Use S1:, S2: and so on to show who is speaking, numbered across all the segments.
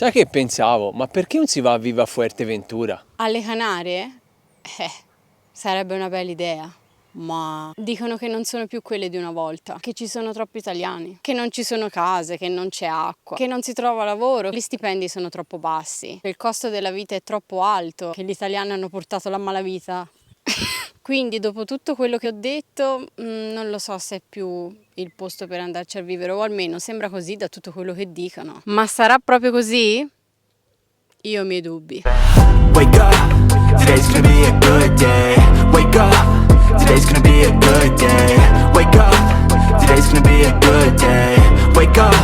S1: Sai che pensavo, ma perché non si va a vivere a Fuerteventura?
S2: Alle Canarie? Sarebbe una bella idea. Ma dicono che non sono più quelle di una volta, che ci sono troppi italiani, che non ci sono case, che non c'è acqua, che non si trova lavoro, gli stipendi sono troppo bassi, che il costo della vita è troppo alto, che gli italiani hanno portato la malavita. Quindi dopo tutto quello che ho detto, non lo so se è più il posto per andarci a vivere, o almeno sembra così da tutto quello che dicono. Ma sarà proprio così? Io ho i miei dubbi.
S3: Wake up, today's gonna be a good day. Wake up, today's gonna be a good day. Wake up, today's gonna be a good day. Wake up,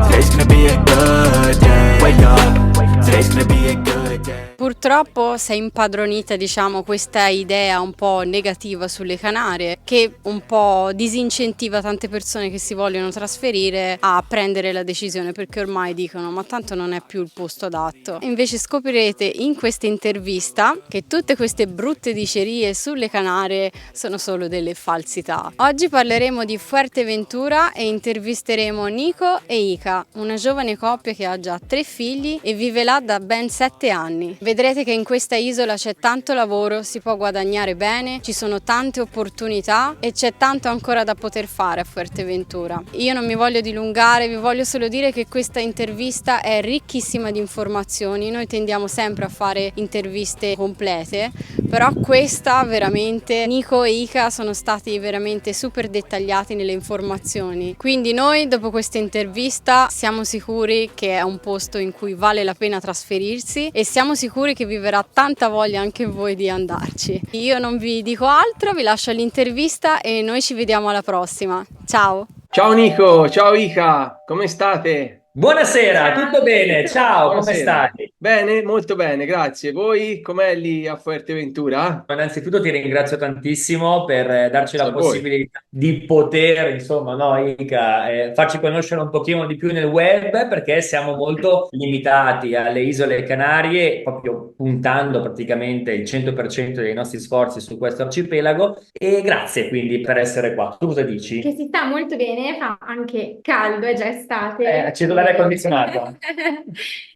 S3: today's gonna be a good day. Wake up, today's gonna be a good day.
S2: Purtroppo si è impadronita, diciamo, questa idea un po' negativa sulle Canarie che un po' disincentiva tante persone che si vogliono trasferire a prendere la decisione, perché ormai dicono ma tanto non è più il posto adatto. Invece scoprirete in questa intervista che tutte queste brutte dicerie sulle Canarie sono solo delle falsità. Oggi parleremo di Fuerteventura e intervisteremo Nico e Ika, una giovane coppia che ha già 3 figli e vive là da ben 7 anni. Vedrete che in questa isola c'è tanto lavoro, si può guadagnare bene, ci sono tante opportunità e c'è tanto ancora da poter fare a Fuerteventura. Io non mi voglio dilungare, vi voglio solo dire che questa intervista è ricchissima di informazioni. Noi tendiamo sempre a fare interviste complete, però questa veramente, Nico e Ika sono stati veramente super dettagliati nelle informazioni. Quindi noi dopo questa intervista siamo sicuri che è un posto in cui vale la pena trasferirsi e siamo sicuri che vi verrà tanta voglia anche voi di andarci. Io non vi dico altro, vi lascio all'intervista e noi ci vediamo alla prossima. Ciao!
S1: Ciao Nico, ciao Ica, come state?
S4: Buonasera, tutto bene? Ciao, come
S1: Buonasera.
S4: stai?
S1: Bene, molto bene, grazie. Voi com'è lì a Fuerteventura?
S4: Innanzitutto ti ringrazio tantissimo per darci
S1: Grazie
S4: la
S1: a voi.
S4: possibilità di poter, insomma, no, Ica, farci conoscere un pochino di più nel web perché siamo molto limitati alle isole Canarie, proprio puntando praticamente il 100% dei nostri sforzi su questo arcipelago e grazie quindi per essere qua. Tu cosa dici?
S5: Che si sta molto bene, fa anche caldo, è già estate.
S4: Accedo l'aria condizionata.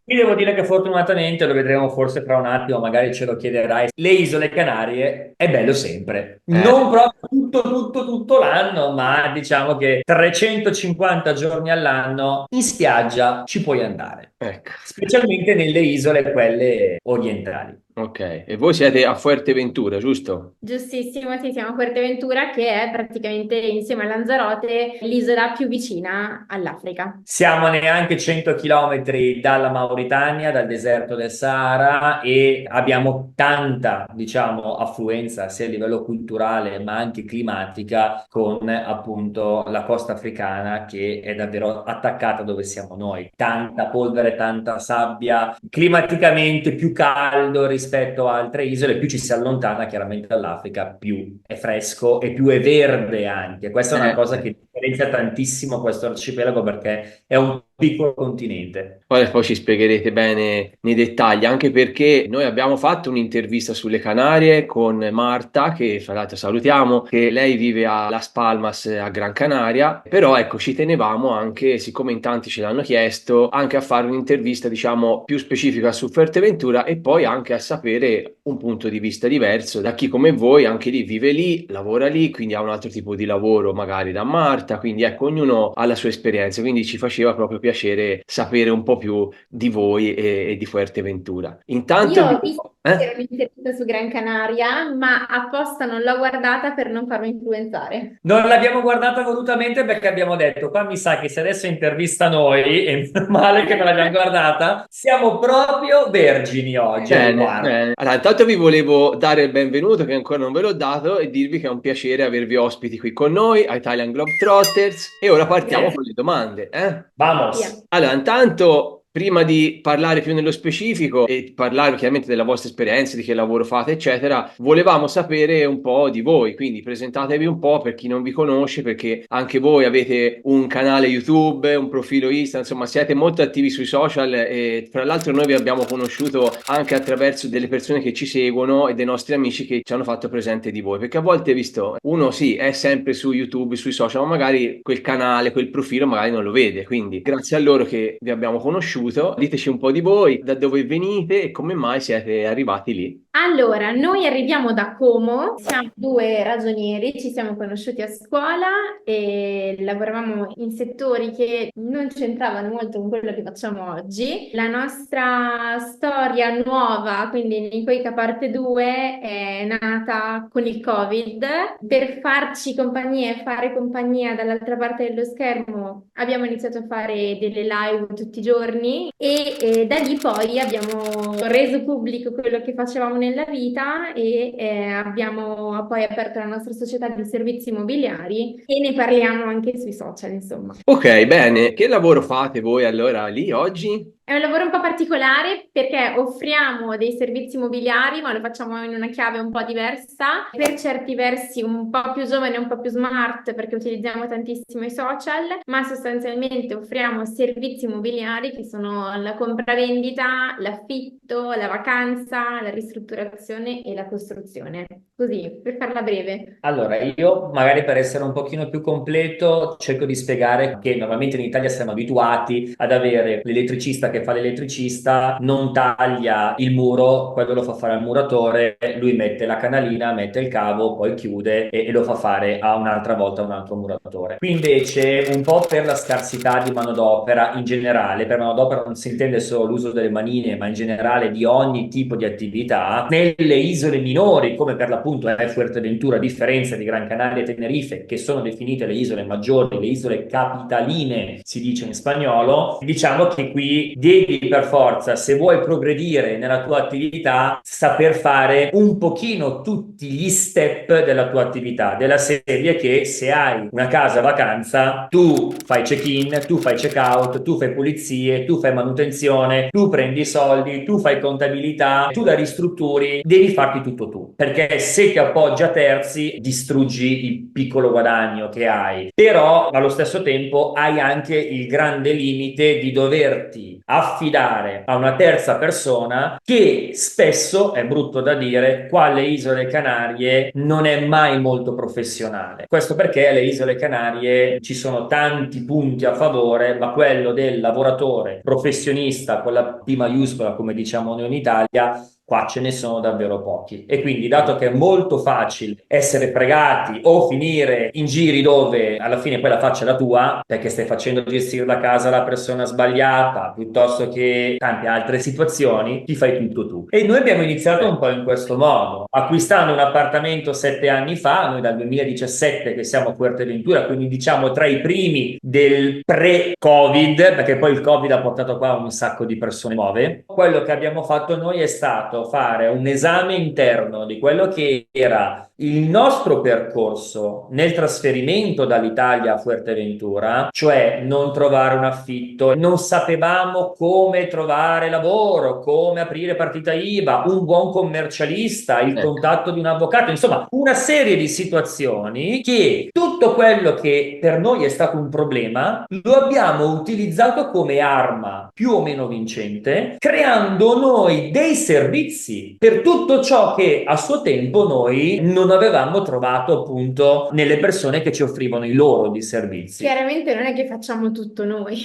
S4: Qui devo dire che fortunatamente, lo vedremo forse fra un attimo, magari ce lo chiederai, le isole Canarie è bello sempre. Non proprio tutto l'anno, ma diciamo che 350 giorni all'anno in spiaggia ci puoi andare,
S1: Ecco,
S4: specialmente nelle isole quelle orientali.
S1: ok. E voi siete a Fuerteventura, giusto?
S5: Giustissimo, sì, siamo a Fuerteventura che è praticamente insieme a Lanzarote l'isola più vicina all'Africa.
S4: Siamo a neanche 100 chilometri dalla Mauritania, dal deserto del Sahara e abbiamo tanta, diciamo, affluenza sia a livello culturale ma anche climatica con appunto la costa africana che è davvero attaccata dove siamo noi. Tanta polvere, tanta sabbia, climaticamente più caldo rispetto a altre isole, più ci si allontana chiaramente dall'Africa, più è fresco e più è verde anche. Questa è una cosa che differenzia tantissimo questo arcipelago perché è un piccolo continente.
S1: Poi ci spiegherete bene nei dettagli, anche perché noi abbiamo fatto un'intervista sulle Canarie con Marta, che fra l'altro salutiamo, che lei vive a Las Palmas a Gran Canaria, però ecco ci tenevamo anche, siccome in tanti ce l'hanno chiesto, anche a fare un'intervista diciamo più specifica su Fuerteventura e poi anche a sapere un punto di vista diverso da chi come voi anche lì vive lì, lavora lì, quindi ha un altro tipo di lavoro magari da Marta, quindi ecco ognuno ha la sua esperienza, quindi ci faceva proprio piacere sapere un po' più di voi e di Fuerteventura. Intanto
S5: Io ho visto che
S1: eh?
S5: era un'intervista su Gran Canaria, ma apposta non l'ho guardata per non farmi influenzare.
S4: Non l'abbiamo guardata volutamente perché abbiamo detto, qua mi sa che se adesso intervista noi, e meno male che non l'abbiamo guardata, siamo proprio vergini oggi al
S1: Bene,
S4: riguardo.
S1: bene. Allora, intanto vi volevo dare il benvenuto, che ancora non ve l'ho dato, e dirvi che è un piacere avervi ospiti qui con noi, a Italian Globetrotters, e ora partiamo
S4: Grazie.
S1: con le domande, eh?
S5: Via.
S4: Vamos.
S1: Allora, intanto, prima di parlare più nello specifico e parlare chiaramente della vostra esperienza, di che lavoro fate, eccetera, volevamo sapere un po' di voi, quindi presentatevi un po' per chi non vi conosce, perché anche voi avete un canale YouTube, un profilo Insta, insomma, siete molto attivi sui social e tra l'altro noi vi abbiamo conosciuto anche attraverso delle persone che ci seguono e dei nostri amici che ci hanno fatto presente di voi, perché a volte, visto, uno sì, è sempre su YouTube, sui social, ma magari quel canale, quel profilo magari non lo vede, quindi grazie a loro che vi abbiamo conosciuti saluto, diteci un po' di voi, da dove venite e come mai siete arrivati lì.
S5: Allora, noi arriviamo da Como, siamo due ragionieri, ci siamo conosciuti a scuola e lavoravamo in settori che non c'entravano molto con quello che facciamo oggi. La nostra storia nuova, quindi Nicoica parte 2, è nata con il Covid. Per farci compagnia e fare compagnia dall'altra parte dello schermo abbiamo iniziato a fare delle live tutti i giorni e da lì poi abbiamo reso pubblico quello che facevamo nella vita e abbiamo poi aperto la nostra società di servizi immobiliari e ne parliamo anche sui social, insomma.
S1: Ok, bene. Che lavoro fate voi allora lì oggi?
S5: È un lavoro un po' particolare perché offriamo dei servizi immobiliari, ma lo facciamo in una chiave un po' diversa, per certi versi un po' più giovane e un po' più smart perché utilizziamo tantissimo i social, ma sostanzialmente offriamo servizi immobiliari che sono la compravendita, l'affitto, la vacanza, la ristrutturazione e la costruzione. Così, per farla breve.
S4: Allora, io magari per essere un pochino più completo cerco di spiegare che normalmente in Italia siamo abituati ad avere l'elettricista che fa l'elettricista, non taglia il muro, quello lo fa fare al muratore, lui mette la canalina, mette il cavo, poi chiude e lo fa fare a un'altra volta a un altro muratore. Qui invece un po' per la scarsità di manodopera in generale, per manodopera non si intende solo l'uso delle manine, ma in generale di ogni tipo di attività, nelle isole minori come per l'appunto è Fuerteventura, a differenza di Gran Canaria e Tenerife, che sono definite le isole maggiori, le isole capitaline, si dice in spagnolo, diciamo che qui devi per forza, se vuoi progredire nella tua attività, saper fare un pochino tutti gli step della tua attività, della serie che se hai una casa vacanza, tu fai check-in, tu fai check-out, tu fai pulizie, tu fai manutenzione, tu prendi i soldi, tu fai contabilità, tu la ristrutturi, devi farti tutto tu, perché se ti appoggi a terzi distruggi il piccolo guadagno che hai, però allo stesso tempo hai anche il grande limite di doverti affidare a una terza persona che spesso, è brutto da dire, qua alle Isole Canarie non è mai molto professionale. Questo perché alle Isole Canarie ci sono tanti punti a favore, ma quello del lavoratore professionista con la P maiuscola, come diciamo noi in Italia, qua ce ne sono davvero pochi. E quindi, dato che è molto facile essere fregati o finire in giri dove alla fine poi la faccia è la tua, perché stai facendo gestire la casa alla persona sbagliata, piuttosto che tante altre situazioni, ti fai tutto tu. E noi abbiamo iniziato un po' in questo modo, acquistando un appartamento 7 anni fa, noi dal 2017 che siamo a Fuerteventura, quindi diciamo tra i primi del pre-Covid, perché poi il Covid ha portato qua un sacco di persone nuove. Quello che abbiamo fatto noi è stato fare un esame interno di quello che era il nostro percorso nel trasferimento dall'Italia a Fuerteventura, cioè non trovare un affitto, non sapevamo come trovare lavoro, come aprire partita IVA, un buon commercialista, il contatto di un avvocato, insomma una serie di situazioni che tutto quello che per noi è stato un problema lo abbiamo utilizzato come arma più o meno vincente, creando noi dei servizi per tutto ciò che a suo tempo noi non avevamo trovato appunto nelle persone che ci offrivano i loro di servizi.
S5: Chiaramente non è che facciamo tutto noi,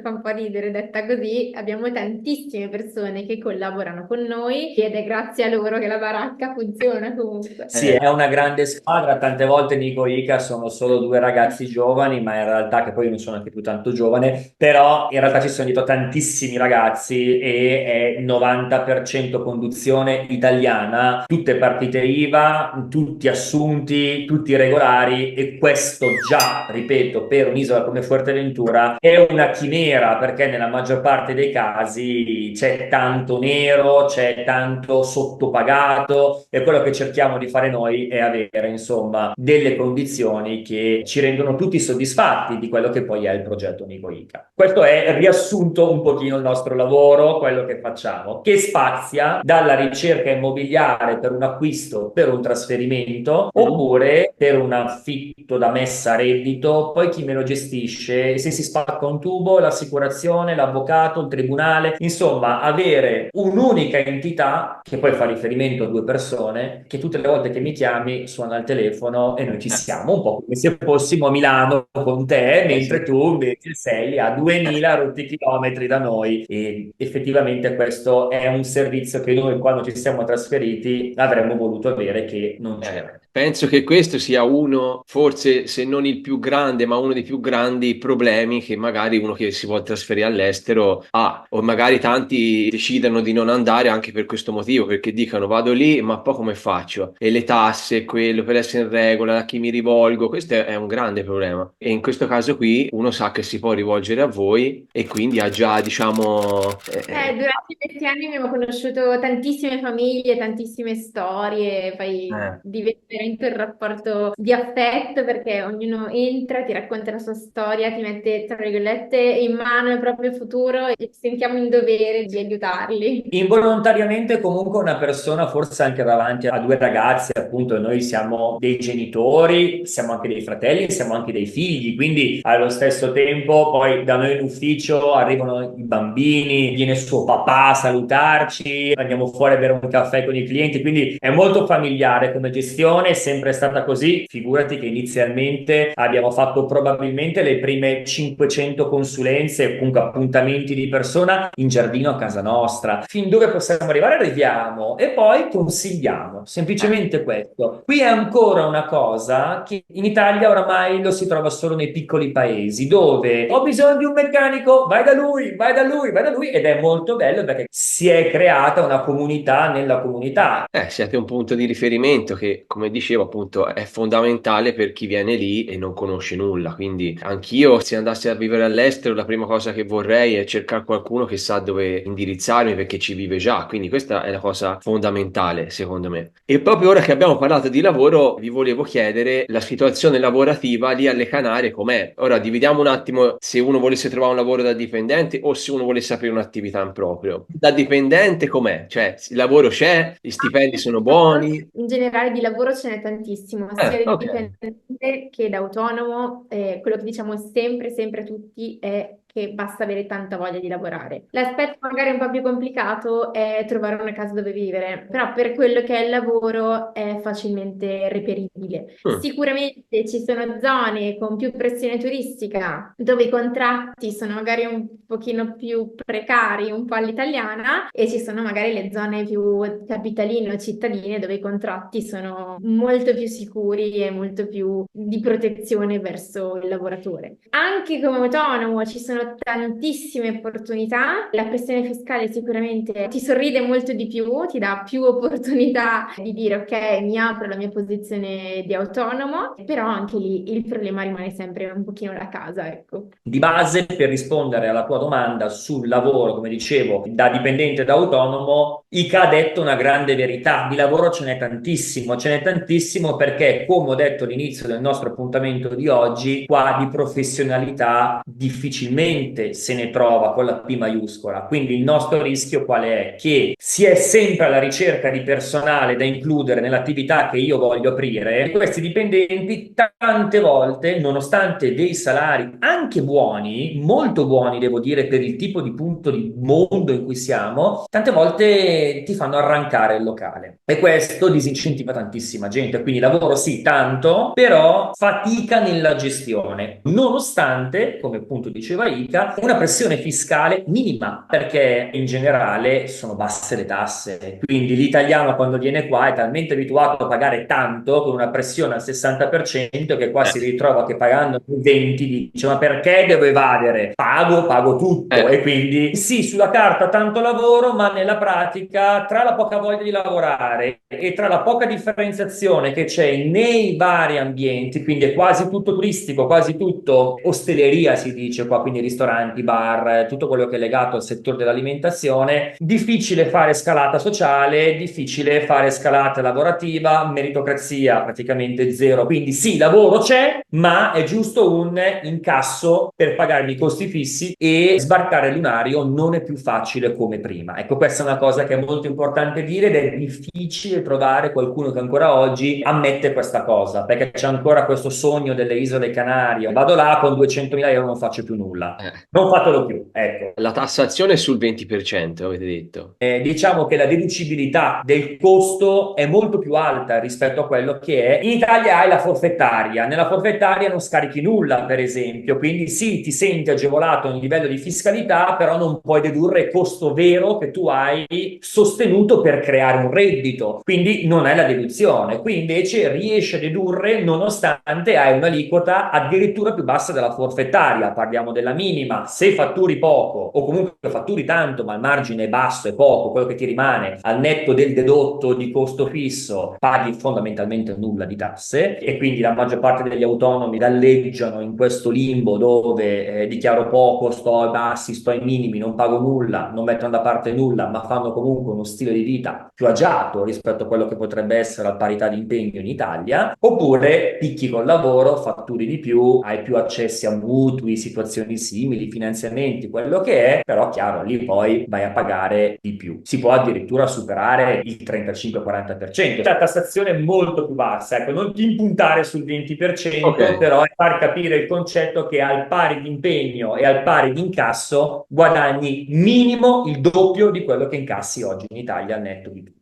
S5: fa un po' ridere detta così, abbiamo tantissime persone che collaborano con noi ed è grazie a loro che la baracca funziona comunque.
S4: Sì, è una grande squadra, tante volte Nico Ica sono solo due ragazzi giovani, ma in realtà, che poi io non sono anche più tanto giovane, però in realtà ci sono dietro tantissimi ragazzi e è 90% conduzione italiana, tutte partite IVA, tutti assunti, tutti regolari, e questo già, ripeto, per un'isola come Fuerteventura è una chimera, perché nella maggior parte dei casi c'è tanto nero, c'è tanto sottopagato, e quello che cerchiamo di fare noi è avere insomma delle condizioni che ci rendono tutti soddisfatti di quello che poi è il progetto Nico Ica. Questo è riassunto un pochino il nostro lavoro, quello che facciamo, che spazia spazia dalla ricerca immobiliare per un acquisto, per un trasferimento, oppure per un affitto da messa a reddito. Poi chi me lo gestisce, se si spacca un tubo, l'assicurazione, l'avvocato, il tribunale, insomma avere un'unica entità che poi fa riferimento a due persone, che tutte le volte che mi chiami suona il telefono e noi ci siamo, un po' come se fossimo a Milano con te, mentre tu invece sei a 2000 rotti chilometri da noi. E effettivamente questo è un servizio che noi, quando ci siamo trasferiti, avremmo voluto avere, che non c'era.
S1: Penso che questo sia uno, forse se non il più grande, ma uno dei più grandi problemi che magari uno che si vuole trasferire all'estero ha, o magari tanti decidano di non andare anche per questo motivo, perché dicono vado lì, ma poi come faccio? E le tasse, quello per essere in regola, a chi mi rivolgo? Questo è un grande problema. E in questo caso qui uno sa che si può rivolgere a voi e quindi ha già, diciamo...
S5: Durante questi anni abbiamo conosciuto tantissime famiglie, tantissime storie, poi diventa veramente un rapporto di affetto perché ognuno entra, ti racconta la sua storia, ti mette, tra virgolette, in mano il proprio futuro e ci sentiamo in dovere di aiutarli.
S4: Involontariamente comunque una persona, forse anche davanti a due ragazzi, appunto noi siamo dei genitori, siamo anche dei fratelli, siamo anche dei figli, quindi allo stesso tempo poi da noi in ufficio arrivano i bambini, viene suo papà a salutarci, andiamo fuori a bere un caffè con i clienti, quindi è molto familiare come gestione, è sempre stata così. Figurati che inizialmente abbiamo fatto probabilmente le prime 500 consulenze, comunque appuntamenti di persona in giardino a casa nostra. Fin dove possiamo arrivare arriviamo e poi consigliamo, semplicemente questo. Qui è ancora una cosa che in Italia oramai lo si trova solo nei piccoli paesi, dove ho bisogno di un meccanico, vai da lui, vai da lui, vai da lui, ed è molto bello perché si è creata una comunità nella comunità.
S1: Siete un punto di riferimento che, come dicevo, appunto, è fondamentale per chi viene lì e non conosce nulla. Quindi anch'io, se andassi a vivere all'estero, la prima cosa che vorrei è cercare qualcuno che sa dove indirizzarmi perché ci vive già. Quindi questa è la cosa fondamentale, secondo me. E proprio ora che abbiamo parlato di lavoro, vi volevo chiedere la situazione lavorativa lì alle Canarie com'è. Ora dividiamo un attimo se uno volesse trovare un lavoro da dipendente o se uno volesse aprire un'attività in proprio. Da dipendente com'è? Cioè, il lavoro c'è, gli stipendi sono buoni.
S5: In generale di lavoro ce n'è tantissimo, sia di
S1: Ok.
S5: dipendente che da autonomo. Quello che diciamo sempre, sempre tutti è che basta avere tanta voglia di lavorare. L'aspetto magari un po' più complicato è trovare una casa dove vivere, però per quello che è il lavoro è facilmente reperibile. Sicuramente ci sono zone con più pressione turistica dove i contratti sono magari un pochino più precari, un po' all'italiana, e ci sono magari le zone più capitaline o cittadine dove i contratti sono molto più sicuri e molto più di protezione verso il lavoratore. Anche come autonomo ci sono tantissime opportunità, la pressione fiscale sicuramente ti sorride molto di più, ti dà più opportunità di dire ok, mi apro la mia posizione di autonomo, però anche lì il problema rimane sempre un pochino la casa, ecco.
S4: Di base, per rispondere alla tua domanda sul lavoro, come dicevo, da dipendente da autonomo, Ica ha detto una grande verità: di lavoro ce n'è tantissimo perché, come ho detto all'inizio del nostro appuntamento di oggi, qua di professionalità difficilmente se ne trova con la P maiuscola. Quindi il nostro rischio qual è? Che si è sempre alla ricerca di personale da includere nell'attività che io voglio aprire, e questi dipendenti tante volte, nonostante dei salari anche buoni, molto buoni devo dire per il tipo di punto di mondo in cui siamo, tante volte ti fanno arrancare il locale, e questo disincentiva tantissima gente. Quindi lavoro sì, tanto, però fatica nella gestione, nonostante, come appunto diceva Ica, una pressione fiscale minima, perché in generale sono basse le tasse, quindi l'italiano quando viene qua è talmente abituato a pagare tanto con una pressione al 60% che qua si ritrova che pagando 20 dice ma perché devo evadere? Pago tutto. E quindi sì, sulla carta tanto lavoro, ma nella pratica, tra la poca voglia di lavorare e tra la poca differenziazione che c'è nei vari ambienti, quindi è quasi tutto turistico, quasi tutto ostelleria si dice qua, quindi ristoranti, bar, tutto quello che è legato al settore dell'alimentazione. Difficile fare scalata sociale, difficile fare scalata lavorativa, meritocrazia praticamente zero. Quindi sì, lavoro c'è, ma è giusto un incasso per pagarmi i costi fissi, e sbarcare il lunario non è più facile come prima. Ecco, questa è una cosa che è molto importante dire, ed è difficile trovare qualcuno che ancora oggi ammette questa cosa, perché c'è ancora questo sogno delle isole Canarie: vado là con 200.000 euro, non faccio più nulla. Non fatelo più, ecco.
S1: La tassazione è sul 20%, avete detto.
S4: Diciamo che la deducibilità del costo è molto più alta rispetto a quello che è. In Italia hai la forfettaria, nella forfettaria non scarichi nulla, per esempio, quindi sì, ti senti agevolato a un livello di fiscalità, però non puoi dedurre il costo vero che tu hai sostenuto per creare un reddito, quindi non hai la deduzione. Qui invece riesci a dedurre nonostante hai un'aliquota addirittura più bassa della forfettaria, parliamo della minima. Se fatturi poco o comunque fatturi tanto ma il margine è basso e poco, quello che ti rimane al netto del dedotto di costo fisso, paghi fondamentalmente nulla di tasse, e quindi la maggior parte degli autonomi galleggiano in questo limbo dove dichiaro poco, sto ai bassi, sto ai minimi, non pago nulla, non mettono da parte nulla, ma fanno comunque uno stile di vita più agiato rispetto a quello che potrebbe essere la parità di impegno in Italia. Oppure picchi col lavoro, fatturi di più, hai più accessi a mutui, situazioni simili, finanziamenti, quello che è, però chiaro, lì poi vai a pagare di più. Si può addirittura superare il 35-40%. La tassazione è molto più bassa, ecco, non ti impuntare sul 20%,
S1: Ok.
S4: però è far capire il concetto che al pari di impegno e al pari di incasso guadagni minimo il doppio di quello che incassi oggi in Italia al netto di tutto.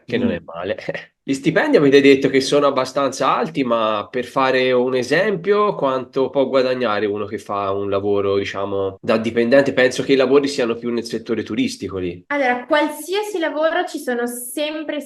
S1: Che non è male. Gli stipendi avete detto che sono abbastanza alti, ma per fare un esempio, quanto può guadagnare uno che fa un lavoro, diciamo, da dipendente? Penso che i lavori siano più nel settore turistico lì.
S5: Allora, qualsiasi lavoro ci sono sempre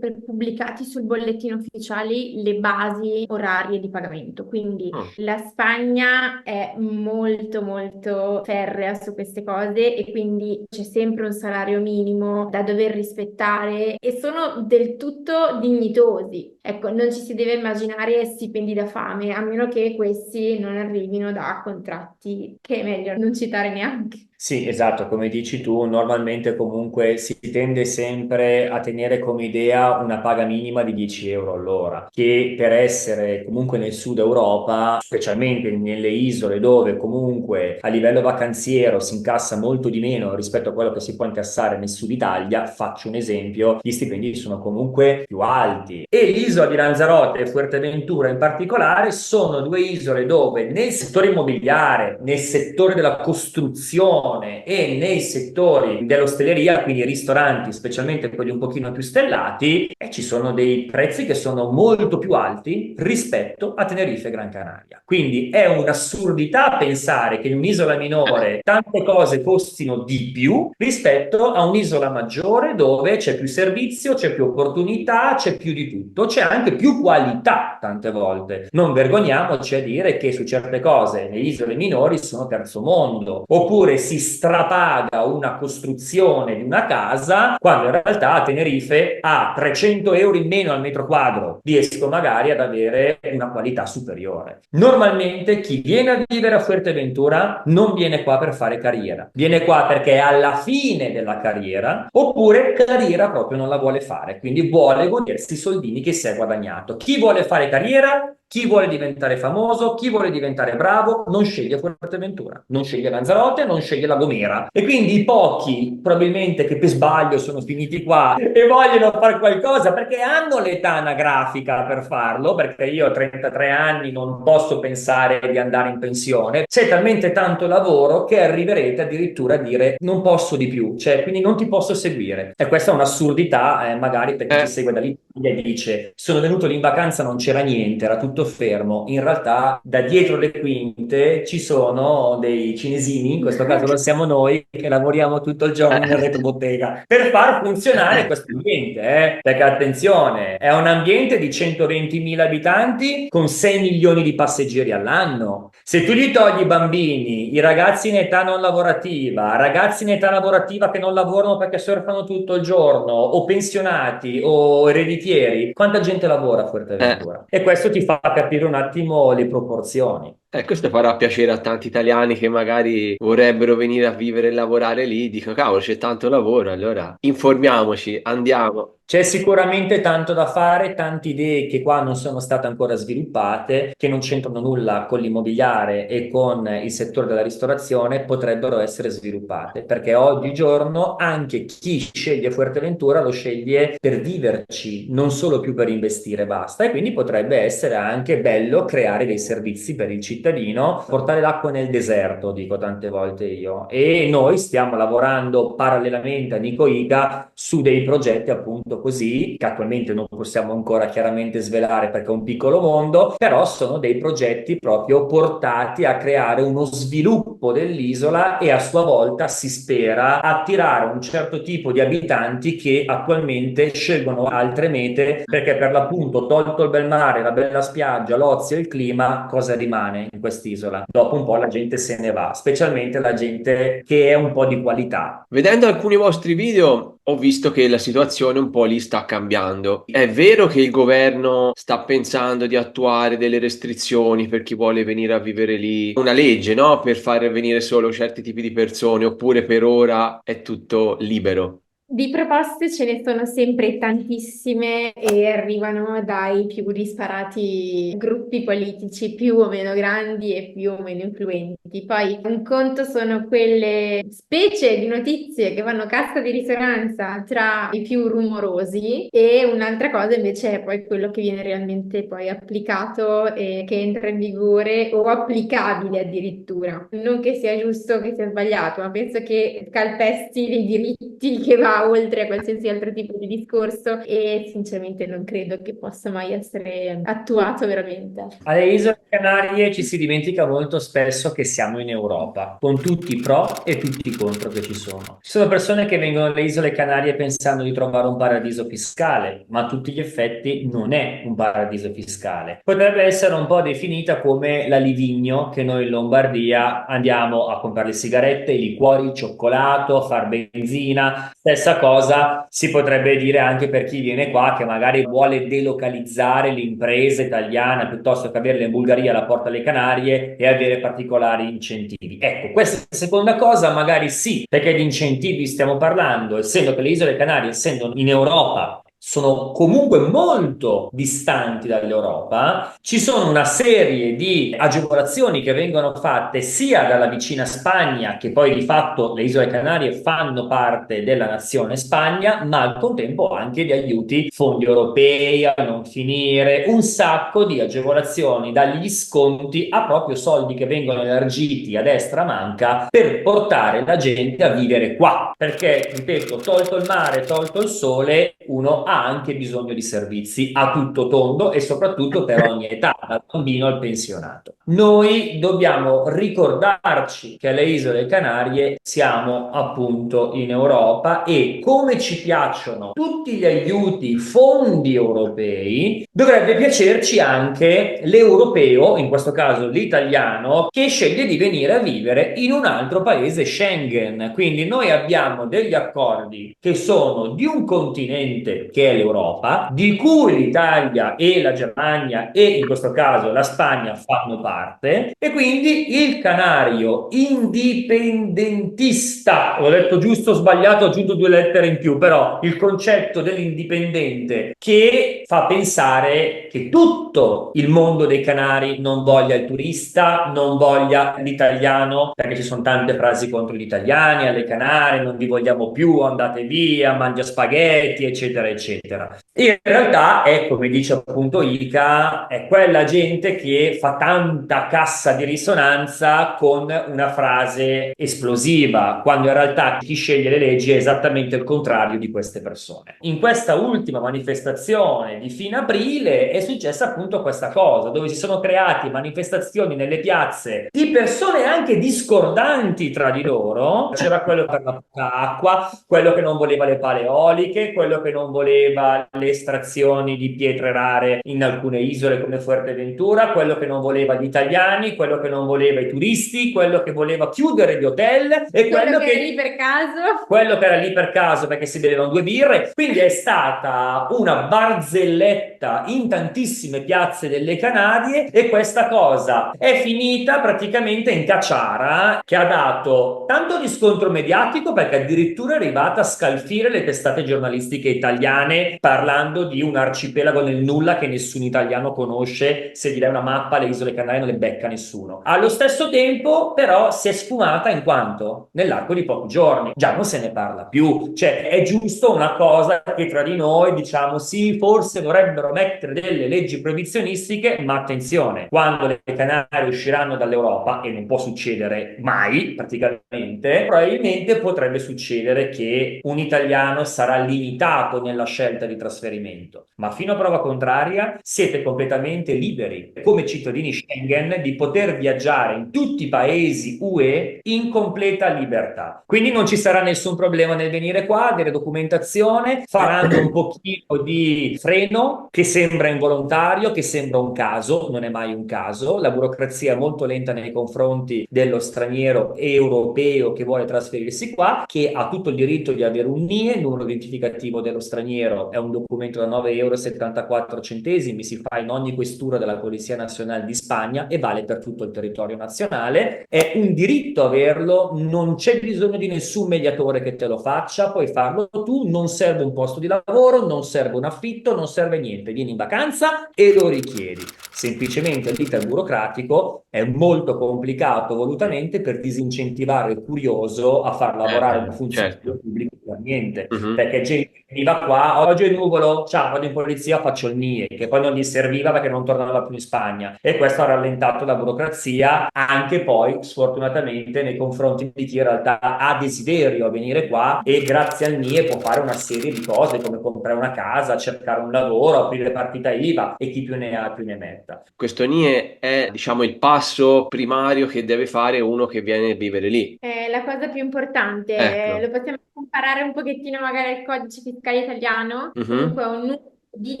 S5: pubblicati sul bollettino ufficiale le basi orarie di pagamento. Quindi
S1: Mm.
S5: la Spagna è molto ferrea su queste cose, e quindi c'è sempre un salario minimo da dover rispettare, e sono del tutto dignitosi. Ecco, non ci si deve immaginare stipendi da fame, a meno che questi non arrivino da contratti che è meglio non citare neanche.
S4: Sì, esatto, come dici tu, normalmente comunque si tende sempre a tenere come idea una paga minima di 10 euro all'ora, che per essere comunque nel sud Europa, specialmente nelle isole dove comunque a livello vacanziero si incassa molto di meno rispetto a quello che si può incassare nel sud Italia, faccio un esempio, gli stipendi sono comunque più alti. E l'isola di Lanzarote e Fuerteventura in particolare sono due isole dove nel settore immobiliare, nel settore della costruzione e nei settori dell'ostelleria, quindi ristoranti, specialmente quelli un pochino più stellati, ci sono dei prezzi che sono molto più alti rispetto a Tenerife e Gran Canaria. Quindi è un'assurdità pensare che in un'isola minore tante cose costino di più rispetto a un'isola maggiore dove c'è più servizio, c'è più opportunità, c'è più di tutto, c'è anche più qualità tante volte. Non vergogniamoci a dire che su certe cose le isole minori sono terzo mondo, oppure si strapaga una costruzione di una casa quando in realtà a Tenerife a 300 euro in meno al metro quadro riesco magari ad avere una qualità superiore. Normalmente chi viene a vivere a Fuerteventura non viene qua per fare carriera, viene qua perché è alla fine della carriera, oppure carriera proprio non la vuole fare, quindi vuole godersi i soldini che si è guadagnato. Chi vuole fare carriera, chi vuole diventare famoso, chi vuole diventare bravo, non sceglie Fuerteventura, non sceglie Lanzarote, non sceglie La Gomera. E quindi i pochi, probabilmente che per sbaglio sono finiti qua e vogliono fare qualcosa perché hanno l'età anagrafica per farlo, perché io ho 33 anni, non posso pensare di andare in pensione. C'è talmente tanto lavoro che arriverete addirittura a dire non posso di più, cioè quindi non ti posso seguire. E questa è un'assurdità, magari per chi ci segue dall'Italia e dice sono venuto lì in vacanza, non c'era niente, era tutto fermo. In realtà da dietro le quinte ci sono dei cinesini, in questo caso lo siamo noi, che lavoriamo tutto il giorno in retrobottega per far funzionare questo ambiente, perché attenzione, è un ambiente di 120.000 abitanti con 6 milioni di passeggeri all'anno. Se tu gli togli i bambini, i ragazzi in età non lavorativa, ragazzi in età lavorativa che non lavorano perché surfano tutto il giorno, o pensionati o ereditieri, quanta gente lavora a Fuerteventura? E questo ti fa capire un attimo le proporzioni.
S1: Questo farà piacere a tanti italiani che magari vorrebbero venire a vivere e lavorare lì. Dico, cavolo, c'è tanto lavoro, allora informiamoci, andiamo.
S4: C'è sicuramente tanto da fare, tante idee che qua non sono state ancora sviluppate, che non c'entrano nulla con l'immobiliare e con il settore della ristorazione, potrebbero essere sviluppate, perché oggigiorno anche chi sceglie Fuerteventura lo sceglie per viverci, non solo più per investire, basta. E quindi potrebbe essere anche bello creare dei servizi per il cittadino, portare l'acqua nel deserto, dico tante volte io. E noi stiamo lavorando parallelamente a Nico Iga su dei progetti appunto così, che attualmente non possiamo ancora chiaramente svelare perché è un piccolo mondo, però sono dei progetti proprio portati a creare uno sviluppo dell'isola e a sua volta si spera attirare un certo tipo di abitanti che attualmente scelgono altre mete perché per l'appunto, tolto il bel mare, la bella spiaggia, l'ozio e il clima, cosa rimane in quest'isola? Dopo un po' la gente se ne va, specialmente la gente che è un po' di qualità.
S1: Vedendo alcuni vostri video ho visto che la situazione un po' lì sta cambiando. È vero che il governo sta pensando di attuare delle restrizioni per chi vuole venire a vivere lì, una legge, no? Per far venire solo certi tipi di persone, oppure per ora è tutto libero?
S5: Di proposte ce ne sono sempre tantissime e arrivano dai più disparati gruppi politici, più o meno grandi e più o meno influenti. Poi un conto sono quelle specie di notizie che fanno cassa di risonanza tra i più rumorosi e un'altra cosa invece è poi quello che viene realmente poi applicato e che entra in vigore o applicabile addirittura. Non che sia giusto, che sia sbagliato, ma penso che calpesti dei diritti che va oltre a qualsiasi altro tipo di discorso e sinceramente non credo che possa mai essere attuato veramente.
S4: Alle Isole Canarie ci si dimentica molto spesso che siamo in Europa, con tutti i pro e tutti i contro che ci sono. Ci sono persone che vengono alle Isole Canarie pensando di trovare un paradiso fiscale, ma a tutti gli effetti non è un paradiso fiscale. Potrebbe essere un po' definita come la Livigno, che noi in Lombardia andiamo a comprare le sigarette, i liquori, il cioccolato, a far benzina. Stessa cosa si potrebbe dire anche per chi viene qua che magari vuole delocalizzare l'impresa italiana piuttosto che averla in Bulgaria alla Porta alle Canarie e avere particolari incentivi. Ecco, questa seconda cosa magari sì, perché di incentivi stiamo parlando, essendo che le Isole Canarie, essendo in Europa, sono comunque molto distanti dall'Europa, ci sono una serie di agevolazioni che vengono fatte sia dalla vicina Spagna, che poi di fatto le Isole Canarie fanno parte della nazione Spagna, ma al contempo anche di aiuti, fondi europei a non finire, un sacco di agevolazioni, dagli sconti a proprio soldi che vengono elargiti a destra manca per portare la gente a vivere qua. Perché, ripeto, tolto il mare, tolto il sole, uno ha anche bisogno di servizi a tutto tondo e soprattutto per ogni età, dal bambino al pensionato. Noi dobbiamo ricordarci che alle Isole Canarie siamo appunto in Europa e come ci piacciono tutti gli aiuti, i fondi europei, dovrebbe piacerci anche l'europeo, in questo caso l'italiano, che sceglie di venire a vivere in un altro paese Schengen. Quindi noi abbiamo degli accordi che sono di un continente che è l'Europa, di cui l'Italia e la Germania e in questo caso la Spagna fanno parte, e quindi il canario indipendentista, ho detto giusto o sbagliato, ho aggiunto 2 lettere in più, però il concetto dell'indipendente che fa pensare che tutto il mondo dei canari non voglia il turista, non voglia l'italiano, perché ci sono tante frasi contro gli italiani, alle Canarie non vi vogliamo più, andate via, mangia spaghetti, eccetera, eccetera. In realtà è, come dice appunto Ica, è quella gente che fa tanta cassa di risonanza con una frase esplosiva, quando in realtà chi sceglie le leggi è esattamente il contrario di queste persone. In questa ultima manifestazione di fine aprile è successa appunto questa cosa, dove si sono creati manifestazioni nelle piazze di persone anche discordanti tra di loro. C'era quello per la poca acqua, quello che non voleva le pale eoliche, quello che non voleva voleva le estrazioni di pietre rare in alcune isole come Fuerteventura, quello che non voleva gli italiani, quello che non voleva i turisti, quello che voleva chiudere gli hotel e
S5: quello che era lì per caso.
S4: quello che era lì per caso perché si bevevano 2 birre. Quindi è stata una barzelletta in tantissime piazze delle Canarie e questa cosa è finita praticamente in caciara, che ha dato tanto riscontro mediatico perché addirittura è arrivata a scalfire le testate giornalistiche italiane parlando di un arcipelago nel nulla che nessun italiano conosce. Se gli dai una mappa le isole Canarie non le becca nessuno. Allo stesso tempo però si è sfumata in quanto nell'arco di pochi giorni già non se ne parla più, cioè è giusto una cosa che tra di noi diciamo sì, forse dovrebbero mettere delle leggi proibizionistiche, ma attenzione, quando le Canarie usciranno dall'Europa, e non può succedere mai praticamente, probabilmente potrebbe succedere che un italiano sarà limitato nella scelta di trasferimento, ma fino a prova contraria siete completamente liberi come cittadini Schengen di poter viaggiare in tutti i paesi UE in completa libertà. Quindi non ci sarà nessun problema nel venire qua, delle documentazione, faranno un pochino di freno che sembra involontario, che sembra un caso, non è mai un caso. La burocrazia è molto lenta nei confronti dello straniero europeo che vuole trasferirsi qua, che ha tutto il diritto di avere un NIE, il numero identificativo dello straniero è un documento da 9,74 €, si fa in ogni questura della Polizia Nazionale di Spagna e vale per tutto il territorio nazionale. È un diritto averlo, non c'è bisogno di nessun mediatore che te lo faccia, puoi farlo tu, non serve un posto di lavoro, non serve un affitto, non serve niente, vieni in vacanza e lo richiedi. Semplicemente l'iter burocratico è molto complicato volutamente per disincentivare il curioso a far lavorare un funzionario
S1: certo.
S4: pubblico per niente,
S1: Mhm.
S4: perché gente che veniva qua, oggi è nuvolo, ciao, vado in polizia, faccio il NIE, che poi non gli serviva perché non tornava più in Spagna, e questo ha rallentato la burocrazia anche poi sfortunatamente nei confronti di chi in realtà ha desiderio a venire qua e grazie al NIE può fare una serie di cose come comprare una casa, cercare un lavoro, aprire partita IVA, e chi più ne ha più ne metta.
S1: Questo NIE è, diciamo, il passo primario che deve fare uno che viene a vivere lì.
S5: È la cosa più importante,
S1: Ecco.
S5: lo possiamo comparare un pochettino magari al codice fiscale italiano,
S1: Mhm.
S5: comunque un numero di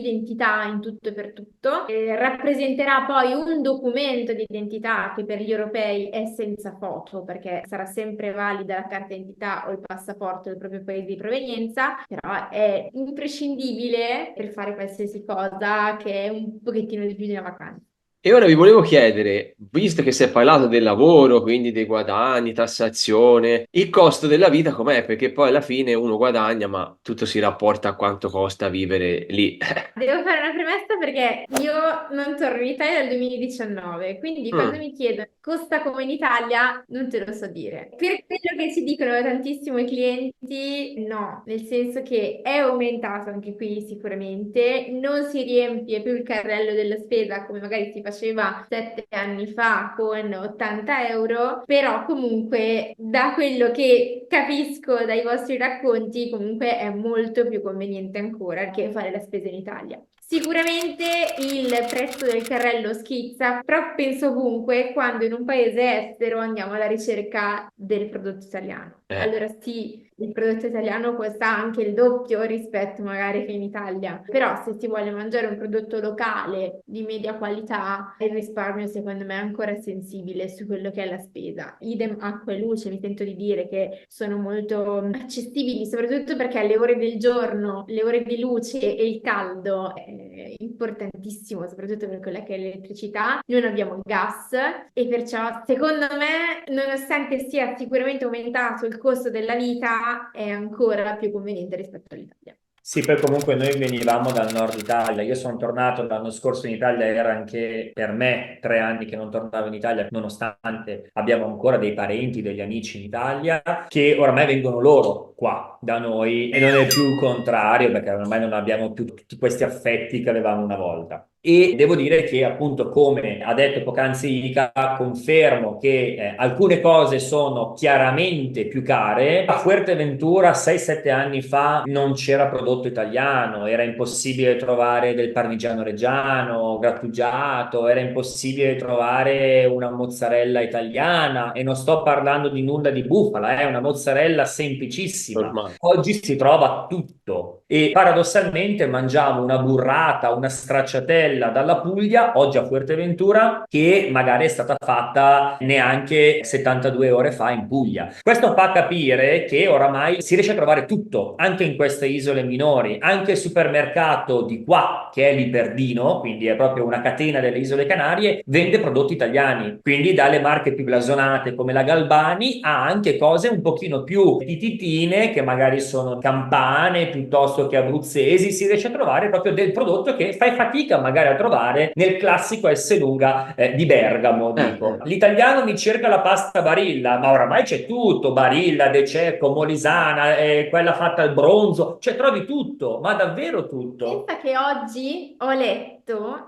S5: identità in tutto e per tutto, rappresenterà poi un documento di identità che per gli europei è senza foto, perché sarà sempre valida la carta d'identità o il passaporto del proprio paese di provenienza, però è imprescindibile per fare qualsiasi cosa che è un pochettino di più di una vacanza.
S1: E ora vi volevo chiedere, visto che si è parlato del lavoro, quindi dei guadagni, tassazione, il costo della vita com'è? Perché poi alla fine uno guadagna, ma tutto si rapporta a quanto costa vivere lì.
S5: Devo fare una premessa perché io non torno in Italia dal 2019, quindi quando
S1: Mm,
S5: mi chiedono costa come in Italia, non te lo so dire. Per quello che ci dicono tantissimo i clienti, no, nel senso che è aumentato anche qui sicuramente, non si riempie più il carrello della spesa come magari si faceva 7 anni fa con 80 euro, però comunque da quello che capisco dai vostri racconti, comunque è molto più conveniente ancora che fare la spesa in Italia. Sicuramente il prezzo del carrello schizza, però penso ovunque quando in un paese estero andiamo alla ricerca del prodotto italiano.
S1: eh.
S5: Allora sì, il prodotto italiano costa anche il doppio rispetto magari che in Italia, però se si vuole mangiare un prodotto locale di media qualità, il risparmio secondo me è ancora sensibile su quello che è la spesa. Idem acqua e luce, mi sento di dire che sono molto accessibili, soprattutto perché alle ore del giorno, le ore di luce e il caldo è importantissimo, soprattutto per quella che è l'elettricità. Non abbiamo il gas e perciò secondo me, nonostante sia sicuramente aumentato il costo della vita, è ancora più conveniente rispetto all'Italia.
S4: Sì, poi comunque noi venivamo dal nord Italia, io sono tornato l'anno scorso in Italia, era anche per me 3 anni che non tornavo in Italia, nonostante abbiamo ancora dei parenti, degli amici in Italia, che ormai vengono loro qua da noi e non è più il contrario, perché ormai non abbiamo più tutti questi affetti che avevamo una volta. E devo dire che appunto, come ha detto poc'anzi Ica, confermo che alcune cose sono chiaramente più care. A Fuerteventura 6-7 anni fa non c'era prodotto italiano, era impossibile trovare del parmigiano reggiano grattugiato, era impossibile trovare una mozzarella italiana, e non sto parlando di nulla di bufala, è una mozzarella semplicissima.
S1: Normale.
S4: Oggi si trova tutto e paradossalmente mangiamo una burrata, una stracciatella dalla Puglia, oggi a Fuerteventura, che magari è stata fatta neanche 72 ore fa in Puglia. Questo fa capire che oramai si riesce a trovare tutto, anche in queste isole minori. Anche il supermercato di qua, che è l'Iperdino, quindi è proprio una catena delle isole Canarie, vende prodotti italiani. Quindi dalle marche più blasonate come la Galbani a anche cose un pochino più tititine, che magari sono campane piuttosto che abruzzesi. Si riesce a trovare proprio del prodotto che fai fatica magari a trovare nel classico Esselunga di Bergamo, dico. L'italiano mi cerca la pasta Barilla, ma oramai c'è tutto: Barilla, De Cecco, Molisana, quella fatta al bronzo, cioè trovi tutto, ma davvero tutto.
S5: Pensa che oggi ho letto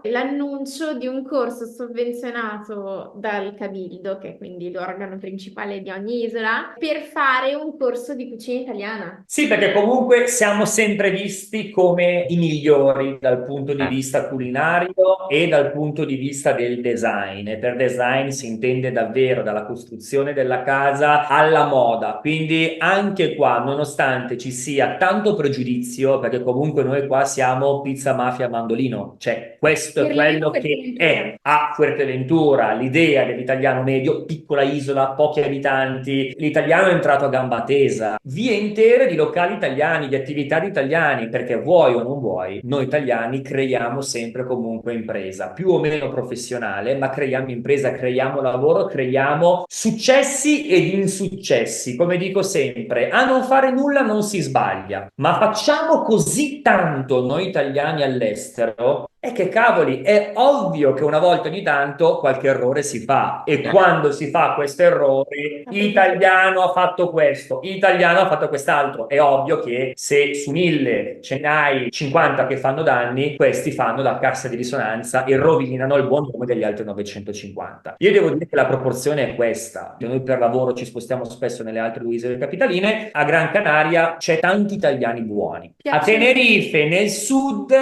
S5: l'annuncio di un corso sovvenzionato dal Cabildo, che è quindi l'organo principale di ogni isola, per fare un corso di cucina italiana.
S4: Sì, perché comunque siamo sempre visti come i migliori dal punto di vista culinario e dal punto di vista del design. E per design si intende davvero dalla costruzione della casa alla moda. Quindi anche qua, nonostante ci sia tanto pregiudizio, perché comunque noi qua siamo pizza mafia mandolino, cioè questo è quello che è a Fuerteventura l'idea dell'italiano medio, piccola isola, pochi abitanti. L'italiano è entrato a gamba tesa, vie intere di locali italiani, di attività di italiani, perché vuoi o non vuoi, noi italiani creiamo sempre comunque impresa, più o meno professionale, ma creiamo impresa, creiamo lavoro, creiamo successi ed insuccessi. Come dico sempre, a non fare nulla non si sbaglia, ma facciamo così tanto noi italiani all'estero. E che cavoli, è ovvio che una volta ogni tanto qualche errore si fa, e quando si fa questo errore, italiano ha fatto questo, italiano ha fatto quest'altro. È ovvio che se su 1000 ce n'hai 50 che fanno danni, questi fanno la cassa di risonanza e rovinano il buon nome degli altri 950. Io devo dire che la proporzione è questa. Noi per lavoro ci spostiamo spesso nelle altre due isole capitaline. A Gran Canaria c'è tanti italiani buoni. A Tenerife, nel sud,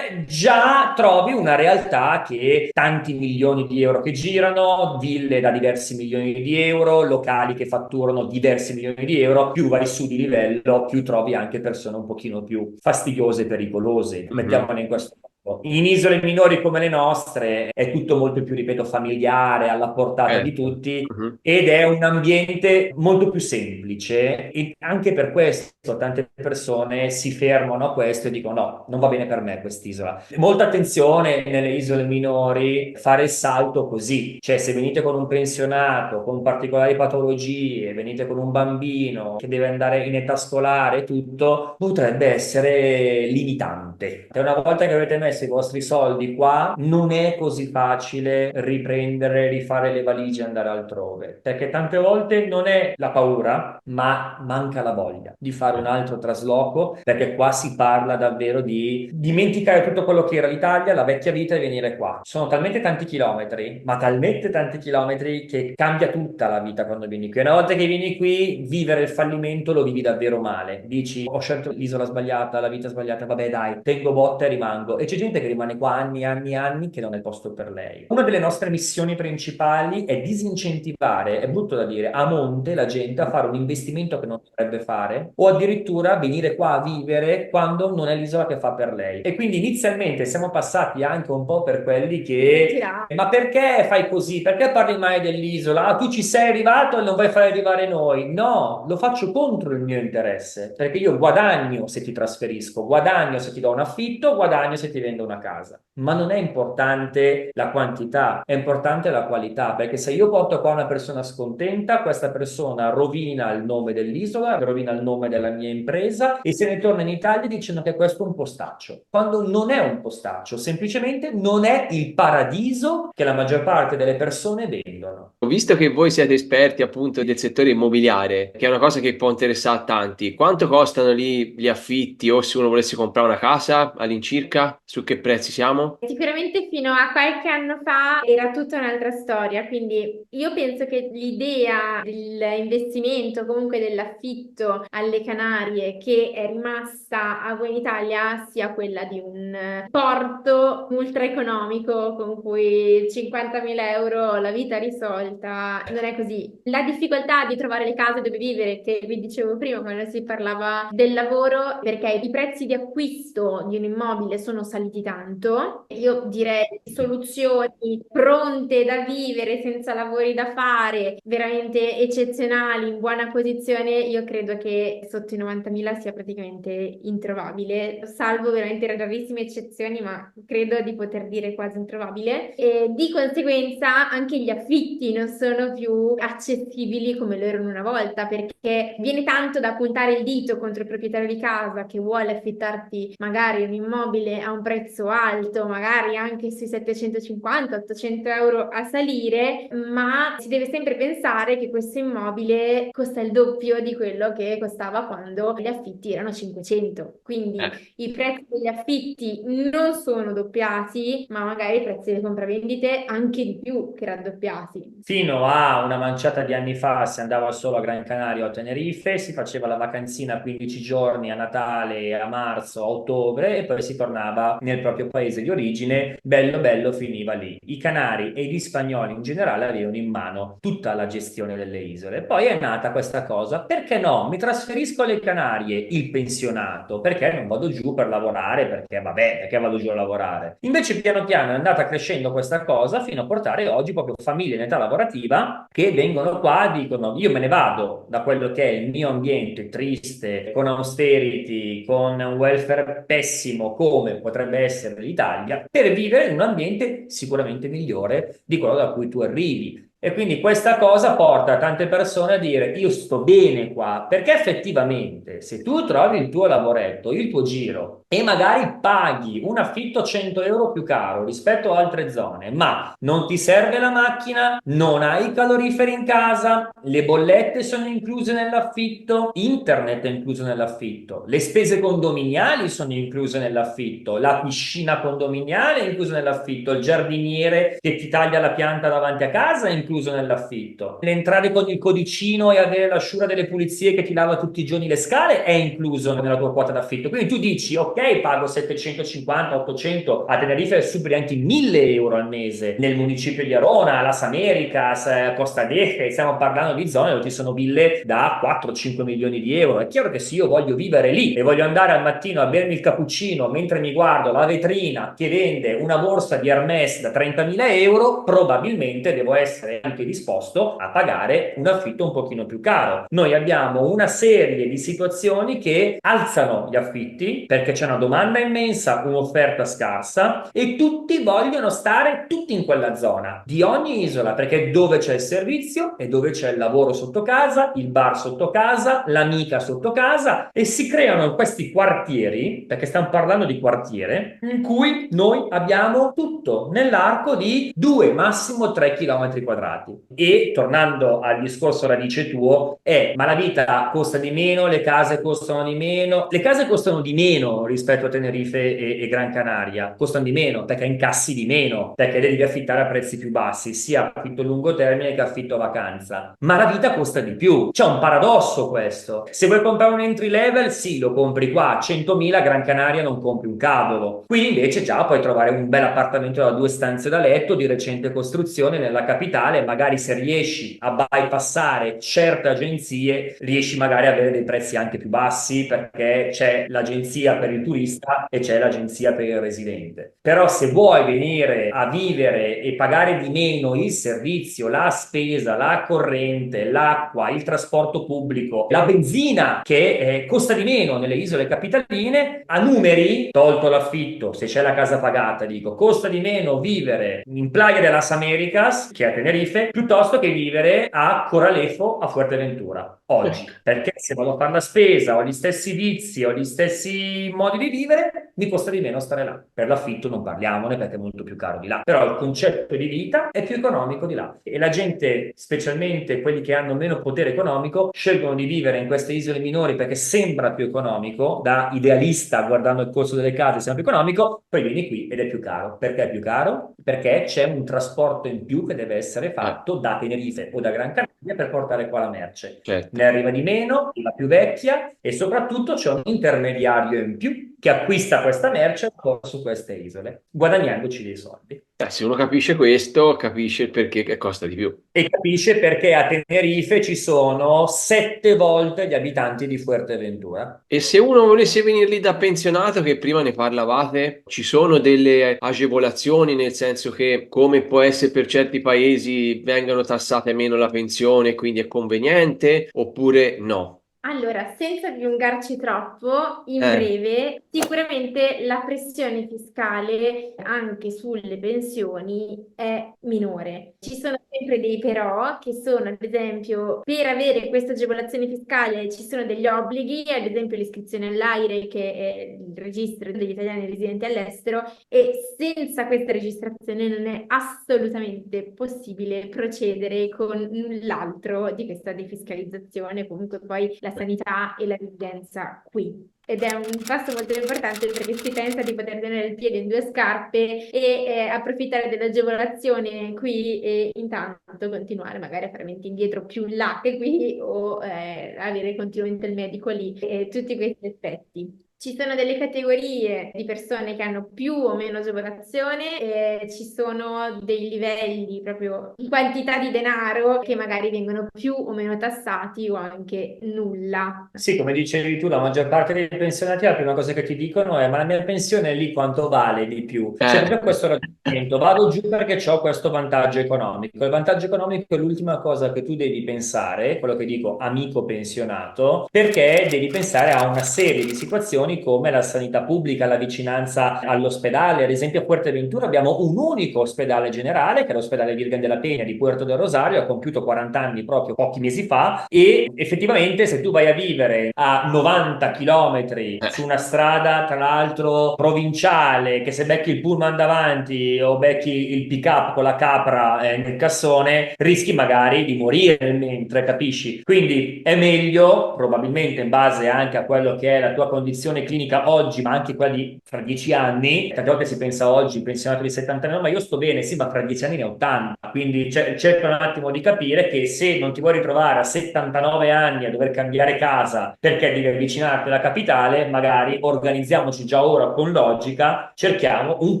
S4: già trovi una realtà che tanti milioni di euro che girano, ville da diversi milioni di euro, locali che fatturano diversi milioni di euro. Più vai su di livello, più trovi anche persone un pochino più fastidiose e pericolose. Mettiamole in questo modo. In isole minori come le nostre è tutto molto più, ripeto, familiare, alla portata di tutti, ed è un ambiente molto più semplice, e anche per questo tante persone si fermano a questo e dicono no, non va bene per me quest'isola. Molta attenzione nelle isole minori, fare il salto così, cioè se venite con un pensionato con particolari patologie, venite con un bambino che deve andare in età scolare e tutto, potrebbe essere limitante. E una volta che avete messo i vostri soldi qua, non è così facile riprendere, rifare le valigie e andare altrove, perché tante volte non è la paura, ma manca la voglia di fare un altro trasloco, perché qua si parla davvero di dimenticare tutto quello che era l'Italia, la vecchia vita, e venire qua. Sono talmente tanti chilometri, ma talmente tanti chilometri, che cambia tutta la vita quando vieni qui. Una volta che vieni qui, vivere il fallimento lo vivi davvero male. Dici, ho scelto l'isola sbagliata, la vita sbagliata, vabbè dai, tengo botta e rimango. E c'è gente che rimane qua anni e anni e anni, che non è il posto per lei. Una delle nostre missioni principali è disincentivare, è brutto da dire, a monte la gente a fare un investimento che non dovrebbe fare, o addirittura venire qua a vivere quando non è l'isola che fa per lei. E quindi inizialmente siamo passati anche un po' per quelli che ma perché fai così? Perché parli mai dell'isola? Ah, tu ci sei arrivato e non vai a far arrivare noi. No, lo faccio contro il mio interesse, perché io guadagno se ti trasferisco, guadagno se ti do un affitto, guadagno se ti vendo una casa. Ma non è importante la quantità, è importante la qualità, perché se io porto qua una persona scontenta, questa persona rovina il nome dell'isola, rovina il nome della mia impresa, e se ne torna in Italia dicendo che questo è un postaccio, quando non è un postaccio, semplicemente non è il paradiso che la maggior parte delle persone vendono.
S1: Visto che voi siete esperti appunto del settore immobiliare, che è una cosa che può interessare a tanti, quanto costano lì gli affitti o se uno volesse comprare una casa all'incirca? Su che prezzi siamo?
S5: Sicuramente fino a qualche anno fa era tutta un'altra storia, quindi io penso che l'idea dell'investimento, comunque dell'affitto alle Canarie, che è rimasta a voi in Italia, sia quella di un porto ultra economico con cui 50.000 euro la vita risolta. Non è così. La difficoltà di trovare le case dove vivere, che vi dicevo prima quando si parlava del lavoro, perché i prezzi di acquisto di un immobile sono saliti tanto. Io direi soluzioni pronte da vivere senza lavori da fare, veramente eccezionali, in buona posizione. Io credo che sotto i 90.000 sia praticamente introvabile, salvo veramente rarissime eccezioni, ma credo di poter dire quasi introvabile. E di conseguenza anche gli affitti non sono più accessibili come lo erano una volta, perché viene tanto da puntare il dito contro il proprietario di casa che vuole affittarti magari un immobile a un prezzo alto, magari anche sui 750-800 euro a salire, ma si deve sempre pensare che questo immobile costa il doppio di quello che costava quando gli affitti erano 500. Quindi i prezzi degli affitti non sono doppiati, ma magari i prezzi delle compravendite anche di più che raddoppiati.
S4: Fino a una manciata di anni fa si andava solo a Gran Canaria o a Tenerife, si faceva la vacanzina 15 giorni a Natale, a marzo, a ottobre e poi si tornava nel proprio paese di origine, bello bello finiva lì. I canari e gli spagnoli in generale avevano in mano tutta la gestione delle isole. Poi è nata questa cosa, perché no? Mi trasferisco alle Canarie, il pensionato, perché non vado giù per lavorare, perché vabbè, perché vado giù a lavorare. Invece piano piano è andata crescendo questa cosa fino a portare oggi proprio famiglie in età lavorativa che vengono qua e dicono io me ne vado da quello che è il mio ambiente triste, con austerity, con un welfare pessimo come potrebbe essere l'Italia, per vivere in un ambiente sicuramente migliore di quello da cui tu arrivi. E quindi questa cosa porta tante persone a dire io sto bene qua, perché effettivamente se tu trovi il tuo lavoretto, il tuo giro e magari paghi un affitto 100 euro più caro rispetto a altre zone, ma non ti serve la macchina, non hai i caloriferi in casa, le bollette sono incluse nell'affitto, internet è incluso nell'affitto, le spese condominiali sono incluse nell'affitto, la piscina condominiale è inclusa nell'affitto, il giardiniere che ti taglia la pianta davanti a casa è incluso nell'affitto, l'entrare con il codicino e avere l'asciura delle pulizie che ti lava tutti i giorni le scale è incluso nella tua quota d'affitto. Quindi tu dici ok, pago 750, 800, a Tenerife superi anche 1.000 euro al mese, nel municipio di Arona, Las Americas, Costa Deje, stiamo parlando di zone dove ci sono ville da 4-5 milioni di euro. È chiaro che se io voglio vivere lì e voglio andare al mattino a bermi il cappuccino mentre mi guardo la vetrina che vende una borsa di Hermès da 30.000 euro, probabilmente devo essere anche disposto a pagare un affitto un pochino più caro. Noi abbiamo una serie di situazioni che alzano gli affitti perché c'è una domanda immensa, un'offerta scarsa e tutti vogliono stare tutti in quella zona di ogni isola, perché dove c'è il servizio e dove c'è il lavoro sotto casa, il bar sotto casa, l'amica sotto casa, e si creano questi quartieri, perché stiamo parlando di quartiere, in cui noi abbiamo tutto nell'arco di 2, massimo 3 km quadrati. E tornando al discorso radice tuo, ma la vita costa di meno, le case costano di meno, le case costano di meno rispetto a Tenerife e Gran Canaria, costano di meno perché incassi di meno, perché le devi affittare a prezzi più bassi, sia affitto a lungo termine che affitto a vacanza, ma la vita costa di più. C'è un paradosso questo: se vuoi comprare un entry level, sì, lo compri qua a 100.000, a Gran Canaria non compri un cavolo. Qui invece già puoi trovare un bel appartamento da 2 stanze da letto di recente costruzione nella capitale, magari se riesci a bypassare certe agenzie riesci magari a avere dei prezzi anche più bassi, perché c'è l'agenzia per il turista e c'è l'agenzia per il residente. Però se vuoi venire a vivere e pagare di meno il servizio, la spesa, la corrente, l'acqua, il trasporto pubblico, la benzina che costa di meno nelle isole capitaline, a numeri, tolto l'affitto, se c'è la casa pagata, dico, costa di meno vivere in Playa de las Americas, che è a Tenerife, piuttosto che vivere a Coralejo, a Fuerteventura, oggi. Perché se vado a fare la spesa, ho gli stessi vizi, ho gli stessi modi di vivere, mi costa di meno stare là. Per l'affitto non parliamone perché è molto più caro di là, però il concetto di vita è più economico di là e la gente, specialmente quelli che hanno meno potere economico, scelgono di vivere in queste isole minori perché sembra più economico, da idealista guardando il costo delle case sembra più economico, poi vieni qui ed è più caro. Perché è più caro? Perché c'è un trasporto in più che deve essere fatto da Tenerife o da Gran Canaria per portare qua la merce.
S1: certo.
S4: Ne arriva di meno, la più vecchia e soprattutto c'è un intermediario in più che acquista questa merce su queste isole, guadagnandoci dei soldi.
S1: Se uno capisce questo, capisce il perché che costa di più.
S4: E capisce perché a Tenerife ci sono 7 volte gli abitanti di Fuerteventura.
S1: E se uno volesse venire lì da pensionato, che prima ne parlavate, ci sono delle agevolazioni, nel senso che, come può essere per certi paesi, vengono tassate meno la pensione, quindi è conveniente, oppure no?
S5: Allora, senza dilungarci troppo, in
S1: Eh,
S5: breve, sicuramente la pressione fiscale anche sulle pensioni è minore. Ci sono sempre dei però, che sono, ad esempio, per avere questa agevolazione fiscale ci sono degli obblighi, ad esempio l'iscrizione all'AIRE, che è il registro degli italiani residenti all'estero, e senza questa registrazione non è assolutamente possibile procedere con null'altro di questa defiscalizzazione, comunque poi la sanità e la residenza qui. Ed è un passo molto importante perché si pensa di poter tenere il piede in due scarpe e approfittare dell'agevolazione qui e intanto continuare magari a fare mente indietro più in là che qui o avere continuamente il medico lì e tutti questi aspetti. Ci sono delle categorie di persone che hanno più o meno agevolazione, ci sono dei livelli proprio in quantità di denaro che magari vengono più o meno tassati o anche nulla.
S4: Sì, come dicevi tu, la maggior parte dei pensionati la prima cosa che ti dicono è: ma la mia pensione lì quanto vale di più? C'è proprio questo ragionamento: vado giù perché ho questo vantaggio economico. Il vantaggio economico è l'ultima cosa che tu devi pensare, quello che dico amico pensionato, perché devi pensare a una serie di situazioni come la sanità pubblica, la vicinanza all'ospedale. Ad esempio a Fuerteventura abbiamo un unico ospedale generale, che è l'ospedale Virgen de la Peña di Puerto del Rosario, ha compiuto 40 anni proprio pochi mesi fa, e effettivamente se tu vai a vivere a 90 chilometri su una strada tra l'altro provinciale, che se becchi il pullman davanti o becchi il pick up con la capra nel cassone rischi magari di morire nel mentre, capisci? Quindi è meglio, probabilmente in base anche a quello che è la tua condizione clinica oggi, ma anche quella di fra 10 anni. Tante volte si pensa oggi, pensionato di 70 anni, ma io sto bene, sì, ma fra 10 anni ne ho 80. Quindi cerca un attimo di capire che se non ti vuoi ritrovare a 79 anni a dover cambiare casa perché devi avvicinarti alla capitale, magari organizziamoci già ora con logica, cerchiamo un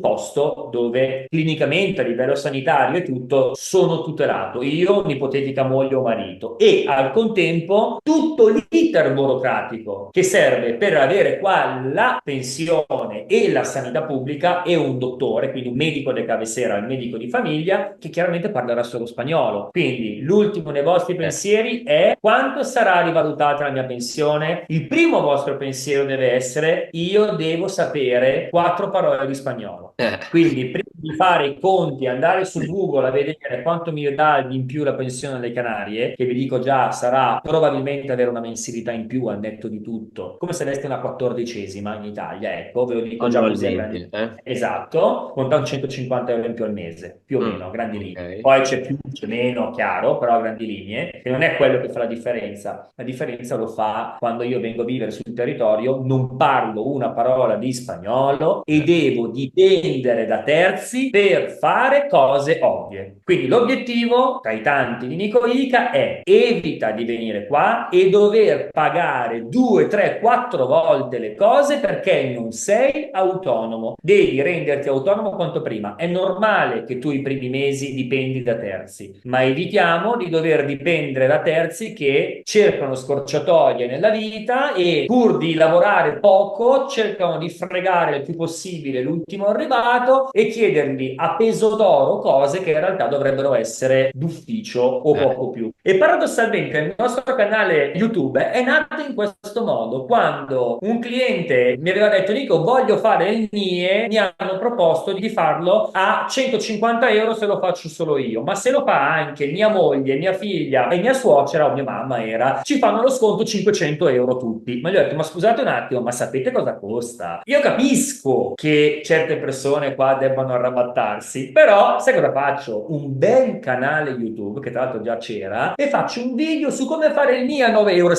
S4: posto dove clinicamente a livello sanitario e tutto sono tutelato, io, un'ipotetica moglie o marito, e al contempo tutto l'iter burocratico che serve per avere qua la pensione e la sanità pubblica, e un dottore, quindi un medico de cabecera, il medico di famiglia, che chiaramente parlerà solo spagnolo. Quindi l'ultimo dei vostri pensieri è: quanto sarà rivalutata la mia pensione? Il primo vostro pensiero deve essere: io devo sapere 4 parole di spagnolo. Quindi prima di fare i conti, andare su Google a vedere quanto mi dà in più la pensione alle Canarie, che vi dico già sarà probabilmente avere una mensilità in più al netto di tutto, come se aveste una 14ª in Italia, ecco, ve lo dico già così a grandi.
S1: Annualmente,
S4: Esatto, con 150 euro in più al mese, più o meno, a grandi linee.
S1: ok.
S4: Poi c'è più, c'è meno, chiaro, però a grandi linee, e non è quello che fa la differenza. La differenza lo fa quando io vengo a vivere sul territorio, non parlo una parola di spagnolo e devo dipendere da terzi per fare cose ovvie. Quindi l'obiettivo, tra i tanti di Nico Ica, è: evita di venire qua e dover pagare 2, 3, 4 volte le cose perché non sei autonomo. Devi renderti autonomo quanto prima. È normale che tu i primi mesi dipendi da terzi, ma evitiamo di dover dipendere da terzi che cercano scorciatoie nella vita e, pur di lavorare poco, cercano di fregare il più possibile l'ultimo arrivato e chiedere venderli a peso d'oro cose che in realtà dovrebbero essere d'ufficio o poco più. E paradossalmente il nostro canale YouTube è nato in questo modo. Quando un cliente mi aveva detto: Nico, voglio fare il NIE, mi hanno proposto di farlo a 150 euro se lo faccio solo io, ma se lo fa anche mia moglie, mia figlia e mia suocera o mia mamma ci fanno lo sconto 500 euro tutti. Ma gli ho detto: ma scusate un attimo, ma sapete cosa costa? Io capisco che certe persone qua debbano arrabattarsi, però sai cosa faccio? Un bel canale YouTube, che tra l'altro già c'era, e faccio un video su come fare il NIE a 9,74 euro.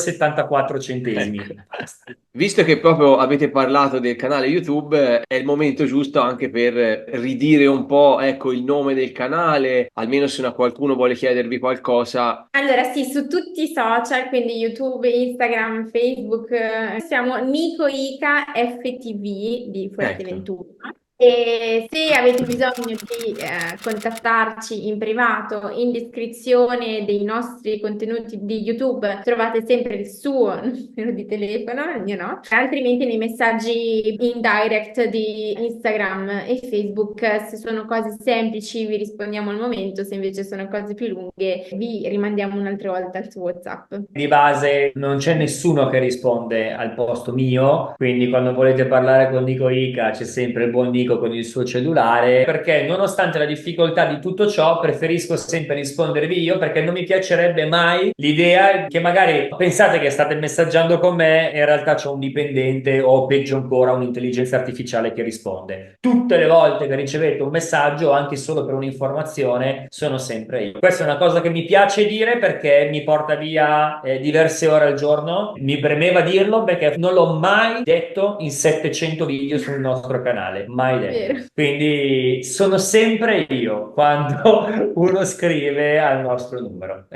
S1: Visto che proprio avete parlato del canale YouTube, è il momento giusto anche per ridire un po', ecco, il nome del canale, almeno se qualcuno vuole chiedervi qualcosa.
S5: Allora, sì, su tutti i social, quindi YouTube, Instagram, Facebook, siamo Nico Ica FTV di
S1: Ecco.
S5: Fuerteventura. E se avete bisogno di contattarci in privato, in descrizione dei nostri contenuti di YouTube trovate sempre il suo numero di telefono, il mio no, altrimenti nei messaggi in direct di Instagram e Facebook, se sono cose semplici vi rispondiamo al momento, se invece sono cose più lunghe vi rimandiamo un'altra volta su WhatsApp.
S4: Di base non c'è nessuno che risponde al posto mio, quindi quando volete parlare con Nico Ica c'è sempre il buon Nico con il suo cellulare, perché nonostante la difficoltà di tutto ciò preferisco sempre rispondervi io, perché non mi piacerebbe mai l'idea che magari pensate che state messaggiando con me e in realtà c'è un dipendente o peggio ancora un'intelligenza artificiale che risponde. Tutte le volte che ricevete un messaggio, anche solo per un'informazione, sono sempre io. Questa è una cosa che mi piace dire perché mi porta via diverse ore al giorno. Mi premeva dirlo perché non l'ho mai detto in 700 video sul nostro canale, mai detto.
S5: Vero.
S4: Quindi sono sempre io quando uno scrive al nostro numero.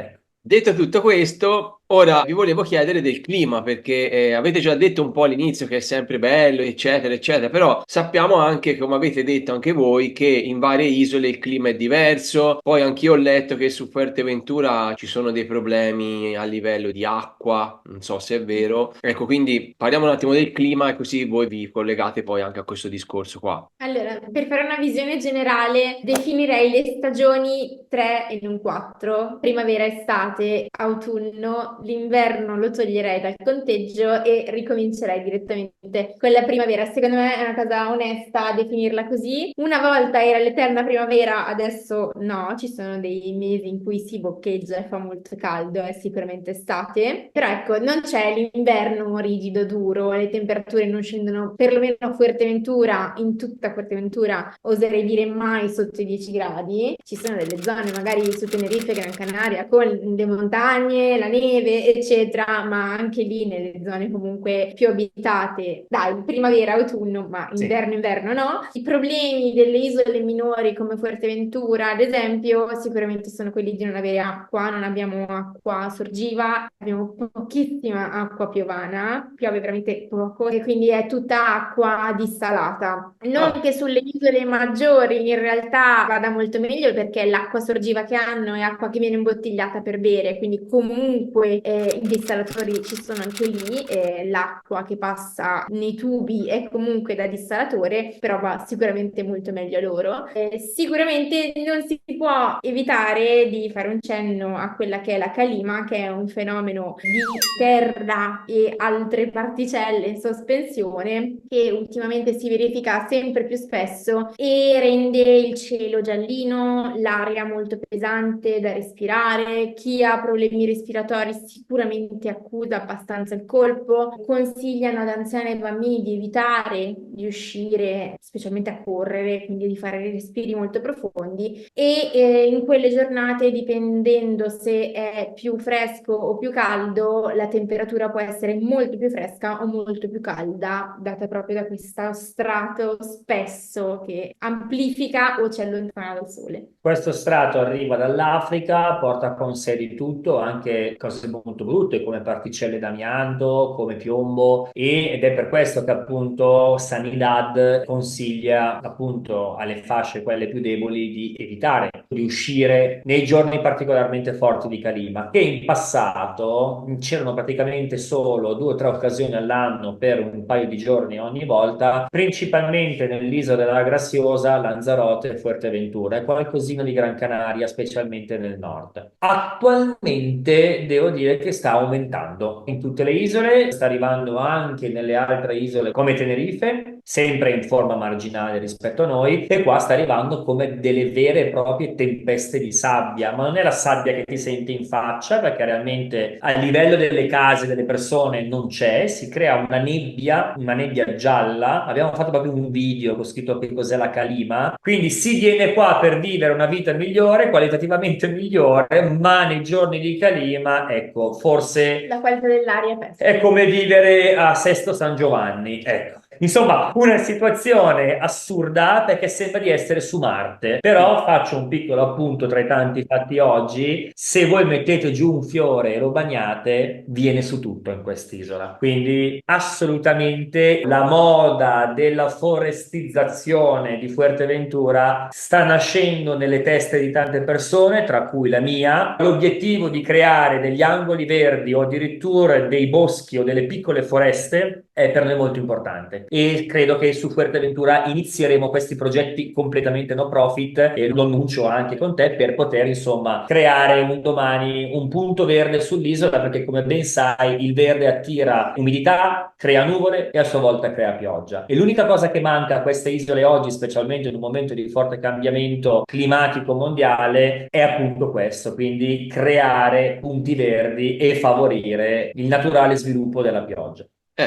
S1: Detto tutto questo, ora vi volevo chiedere del clima, perché avete già detto un po' all'inizio che è sempre bello, eccetera, eccetera, però sappiamo anche, come avete detto anche voi, che in varie isole il clima è diverso. Poi anch'io ho letto che su Fuerteventura ci sono dei problemi a livello di acqua, non so se è vero. Ecco, quindi parliamo un attimo del clima e così voi vi collegate poi anche a questo discorso qua.
S5: Allora, per fare una visione generale, definirei le stagioni 3 e non 4, primavera, estate, autunno, l'inverno lo toglierei dal conteggio e ricomincerei direttamente con la primavera. Secondo me è una cosa onesta definirla così. Una volta era l'eterna primavera, adesso no, ci sono dei mesi in cui si boccheggia e fa molto caldo, è sicuramente estate, però ecco, non c'è l'inverno rigido, duro, le temperature non scendono, perlomeno a Fuerteventura, in tutta Fuerteventura, oserei dire mai sotto i 10 gradi. Ci sono delle zone, magari su Tenerife, Gran Canaria, con le montagne, la neve, eccetera, ma anche lì nelle zone comunque più abitate, dai, primavera, autunno, ma inverno no. I problemi delle isole minori come Fuerteventura, ad esempio, sicuramente sono quelli di non avere acqua, non abbiamo acqua sorgiva, abbiamo pochissima acqua piovana, piove veramente poco e quindi è tutta acqua dissalata. Non che sulle isole maggiori in realtà vada molto meglio perché l'acqua sorgiva che hanno è acqua che viene imbottigliata per bere, quindi comunque i dissalatori ci sono anche lì, l'acqua che passa nei tubi è comunque da dissalatore, però va sicuramente molto meglio loro. Sicuramente non si può evitare di fare un cenno a quella che è la calima, che è un fenomeno di terra e altre particelle in sospensione che ultimamente si verifica sempre più spesso e rende il cielo giallino, l'aria molto pesante da respirare. Chi ha problemi respiratori sicuramente accusa abbastanza il colpo. Consigliano ad anziani e bambini di evitare di uscire, specialmente a correre, quindi di fare respiri molto profondi e in quelle giornate, dipendendo se è più fresco o più caldo, la temperatura può essere molto più fresca o molto più calda, data proprio da questo strato spesso che amplifica o ci allontana dal sole.
S4: Questo strato arriva dall'Africa, porta con sé di tutto, anche cose molto brutte come particelle d'amianto, come piombo, ed è per questo che appunto Sanidad consiglia appunto alle fasce quelle più deboli di evitare di uscire nei giorni particolarmente forti di calima, che in passato c'erano praticamente solo 2 o 3 occasioni all'anno per un paio di giorni ogni volta, principalmente nell'isola della Graziosa, Lanzarote e Fuerteventura e qualcosina di Gran Canaria, specialmente nel nord. Attualmente devo dire che sta aumentando in tutte le isole, sta arrivando anche nelle altre isole come Tenerife, sempre in forma marginale rispetto a noi, e qua sta arrivando come delle vere e proprie tempeste di sabbia, ma non è la sabbia che ti senti in faccia, perché realmente a livello delle case, delle persone non c'è, si crea una nebbia gialla. Abbiamo fatto proprio un video con scritto che cos'è la calima, quindi si viene qua per vivere una vita migliore, qualitativamente migliore, ma nei giorni di calima, ecco, forse
S5: La qualità dell'aria è pessima.
S4: è come vivere a Sesto San Giovanni, ecco. Insomma, una situazione assurda perché sembra di essere su Marte. Però faccio un piccolo appunto tra i tanti fatti oggi. Se voi mettete giù un fiore e lo bagnate, viene su tutto in quest'isola. Quindi assolutamente la moda della forestizzazione di Fuerteventura sta nascendo nelle teste di tante persone, tra cui la mia. L'obiettivo di creare degli angoli verdi o addirittura dei boschi o delle piccole foreste è per noi molto importante e credo che su Fuerteventura inizieremo questi progetti completamente no profit e lo annuncio anche con te per poter insomma creare un domani un punto verde sull'isola, perché come ben sai il verde attira umidità, crea nuvole e a sua volta crea pioggia, e l'unica cosa che manca a queste isole oggi, specialmente in un momento di forte cambiamento climatico mondiale, è appunto questo, quindi creare punti verdi e favorire il naturale sviluppo della pioggia.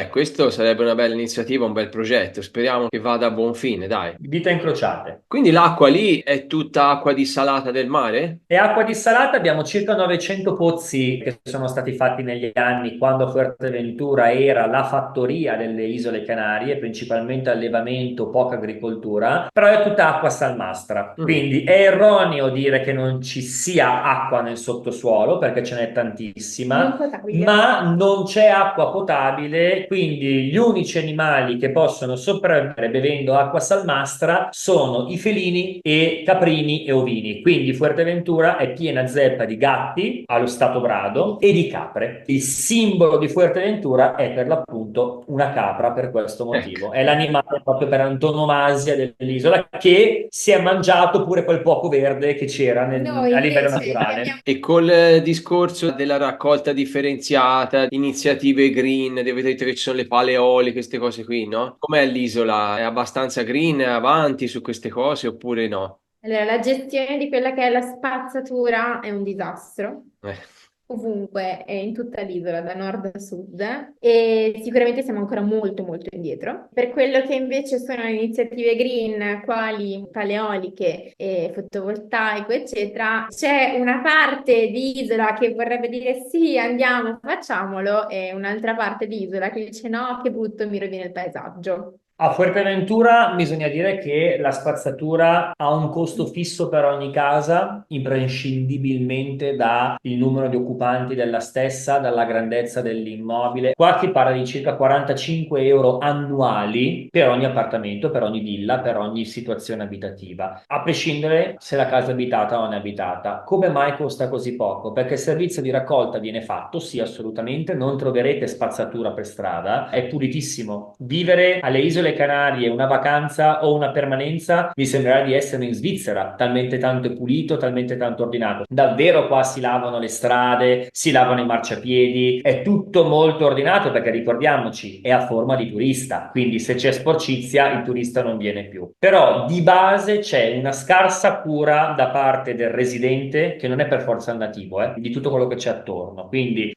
S1: Questo sarebbe una bella iniziativa, un bel progetto. Speriamo che vada a buon fine, dai.
S4: Dita incrociate.
S1: Quindi l'acqua lì è tutta acqua dissalata del mare?
S4: E acqua dissalata abbiamo circa 900 pozzi che sono stati fatti negli anni quando Fuerteventura era la fattoria delle isole Canarie, principalmente allevamento, poca agricoltura, però è tutta acqua salmastra. Quindi è erroneo dire che non ci sia acqua nel sottosuolo, perché ce n'è
S5: Non
S4: tantissima,
S5: potabile.
S4: ma non c'è acqua potabile, quindi gli unici animali che possono sopravvivere bevendo acqua salmastra sono i felini e caprini e ovini. Quindi Fuerteventura è piena zeppa di gatti allo stato brado e di capre. Il simbolo di Fuerteventura è per l'appunto una capra, per questo motivo. È l'animale proprio per antonomasia dell'isola, che si è mangiato pure quel poco verde che c'era
S5: Noi
S4: a livello
S5: invece
S4: naturale.
S5: abbiamo
S1: E col discorso della raccolta differenziata, iniziative green, dove detto che ci sono le pale eoliche, queste cose qui, no? Com'è l'isola? È abbastanza green, è avanti su queste cose oppure no?
S5: Allora, la gestione di quella che è la spazzatura è un disastro,
S1: Eh.
S5: ovunque, in tutta l'isola, da nord a sud, e sicuramente siamo ancora molto molto indietro. Per quello che invece sono le iniziative green, quali paleoliche, fotovoltaico, eccetera, c'è una parte di isola che vorrebbe dire sì, andiamo, facciamolo, e un'altra parte di isola che dice no, che brutto, mi rovina il paesaggio.
S4: A Fuerteventura bisogna dire che la spazzatura ha un costo fisso per ogni casa, imprescindibilmente dal numero di occupanti della stessa, dalla grandezza dell'immobile. Qua si parla di circa 45 euro annuali per ogni appartamento, per ogni villa, per ogni situazione abitativa, a prescindere se la casa è abitata o non è abitata. Come mai costa così poco? Perché il servizio di raccolta viene fatto, sì, assolutamente, non troverete spazzatura per strada, è pulitissimo. Vivere alle isole Canarie una vacanza o una permanenza vi sembrerà di essere in Svizzera, talmente tanto è pulito, talmente tanto ordinato. Davvero qua si lavano le strade, si lavano i marciapiedi, è tutto molto ordinato, perché ricordiamoci, è a forma di turista, quindi se c'è sporcizia il turista non viene più. Però di base c'è una scarsa cura da parte del residente, che non è per forza il nativo, di tutto quello che c'è attorno. Quindi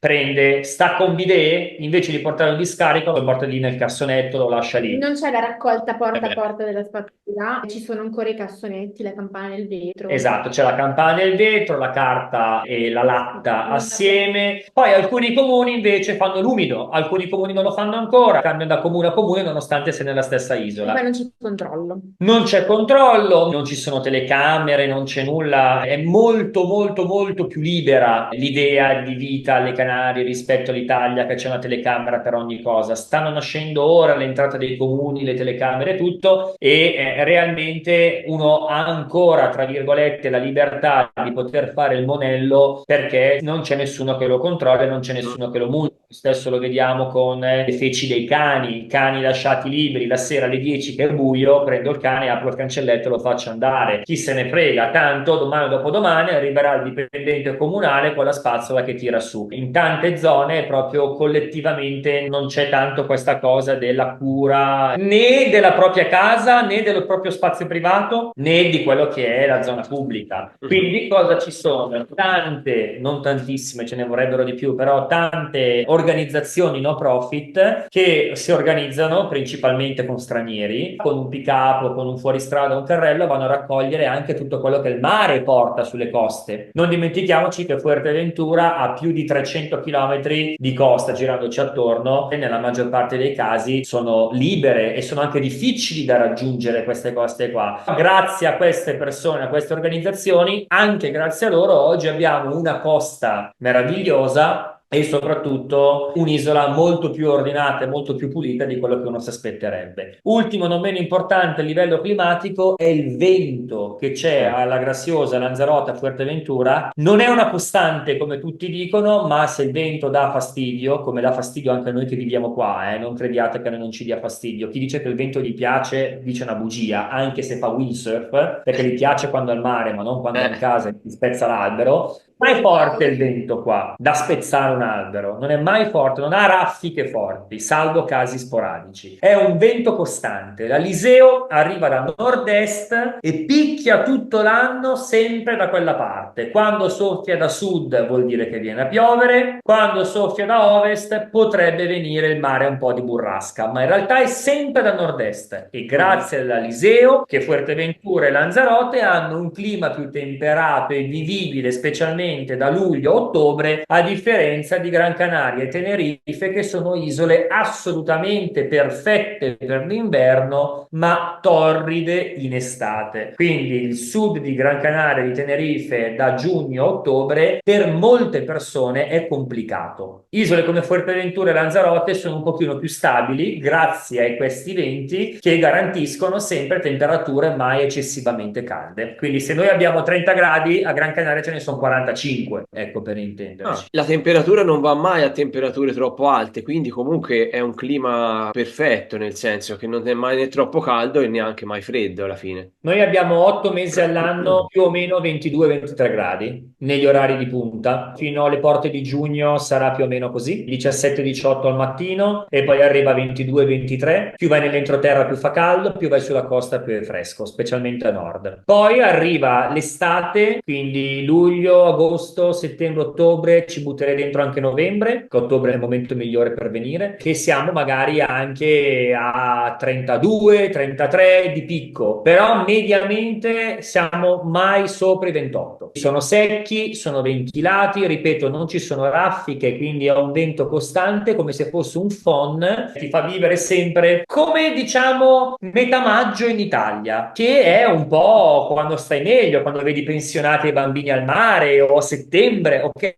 S4: stacca un bidet, invece di portarlo in discarica lo porta lì nel cassonetto, lo lascia lì.
S5: Non c'è la raccolta porta a porta della spazzatura, ci sono ancora i cassonetti, la campana nel vetro.
S4: Esatto, c'è la campana nel vetro, la carta e la latta assieme. Poi alcuni comuni invece fanno l'umido, alcuni comuni non lo fanno ancora, cambiano da comune a comune nonostante sia nella stessa
S5: E
S4: isola.
S5: poi non c'è controllo.
S4: Non c'è controllo, non ci sono telecamere, non c'è nulla, è molto molto molto più libera l'idea di vita alle Canarie rispetto all'Italia, che c'è una telecamera per ogni cosa. Stanno nascendo ora all'entrata dei comuni droni, le telecamere, tutto, e realmente uno ha ancora, tra virgolette, la libertà di poter fare il monello perché non c'è nessuno che lo controlla, non c'è nessuno che lo multa. Spesso lo vediamo con le feci dei cani, cani lasciati liberi la sera alle 10 che è buio, prendo il cane, apro il cancelletto e lo faccio andare. Chi se ne frega, tanto domani o dopodomani arriverà il dipendente comunale con la spazzola che tira su. In tante zone proprio collettivamente non c'è tanto questa cosa della cura né della propria casa, né del proprio spazio privato, né di quello che è la zona pubblica. Quindi cosa ci sono? Tante, non tantissime, ce ne vorrebbero di più, però tante organizzazioni no profit che si organizzano principalmente con stranieri, con un pick-up o con un fuoristrada o un carrello, vanno a raccogliere anche tutto quello che il mare porta sulle coste. Non dimentichiamoci che Fuerteventura ha più di 300 km di costa girandoci attorno e nella maggior parte dei casi sono libere e sono anche difficili da raggiungere queste coste qua. Grazie a queste persone, a queste organizzazioni, anche grazie a loro, oggi abbiamo una costa meravigliosa e soprattutto un'isola molto più ordinata e molto più pulita di quello che uno si aspetterebbe. Ultimo, non meno importante a livello climatico, è il vento che c'è alla Graciosa, Lanzarote, Fuerteventura. Non è una costante come tutti dicono, ma se il vento dà fastidio, come dà fastidio anche a noi che viviamo qua, non crediate che a noi non ci dia fastidio. Chi dice che il vento gli piace dice una bugia, anche se fa windsurf, perché gli piace quando è al mare, ma non quando è in casa e ti spezza l'albero. Non è forte il vento qua, da spezzare un albero, non è mai forte, non ha raffiche forti, salvo casi sporadici. È un vento costante. L'Aliseo arriva da nord-est e picchia tutto l'anno sempre da quella parte. Quando soffia da sud vuol dire che viene a piovere, quando soffia da ovest potrebbe venire il mare un po' di burrasca, ma in realtà è sempre da nord-est e grazie all'Aliseo che Fuerteventura e Lanzarote hanno un clima più temperato e vivibile, specialmente da luglio a ottobre, a differenza di Gran Canaria e Tenerife, che sono isole assolutamente perfette per l'inverno, ma torride in estate. Quindi il sud di Gran Canaria e di Tenerife da giugno a ottobre per molte persone è complicato. Isole come Fuerteventura e Lanzarote sono un pochino più stabili grazie a questi venti che garantiscono sempre temperature mai eccessivamente calde. Quindi se noi abbiamo 30 gradi, a Gran Canaria ce ne sono 45, ecco per intenderci.
S1: La temperatura non va mai a temperature troppo alte, quindi comunque è un clima perfetto, nel senso che non è mai né troppo caldo e neanche mai freddo alla fine.
S4: Noi abbiamo 8 mesi all'anno più o meno 22-23 gradi negli orari di punta. Fino alle porte di giugno sarà più o meno così, 17-18 al mattino e poi arriva 22-23. Più vai nell'entroterra più fa caldo, più vai sulla costa più è fresco, specialmente a nord. Poi arriva l'estate, quindi luglio, agosto, settembre, ottobre, ci butterei dentro anche novembre, che ottobre è il momento migliore per venire, che siamo magari anche a 32-33 di picco, però mediamente siamo mai sopra i 28. Sono secchi, sono ventilati, ripeto, non ci sono raffiche, quindi è un vento costante come se fosse un phon, ti fa vivere sempre come diciamo metà maggio in Italia, che è un po' quando stai meglio, quando vedi pensionati e bambini al mare o a settembre, ok?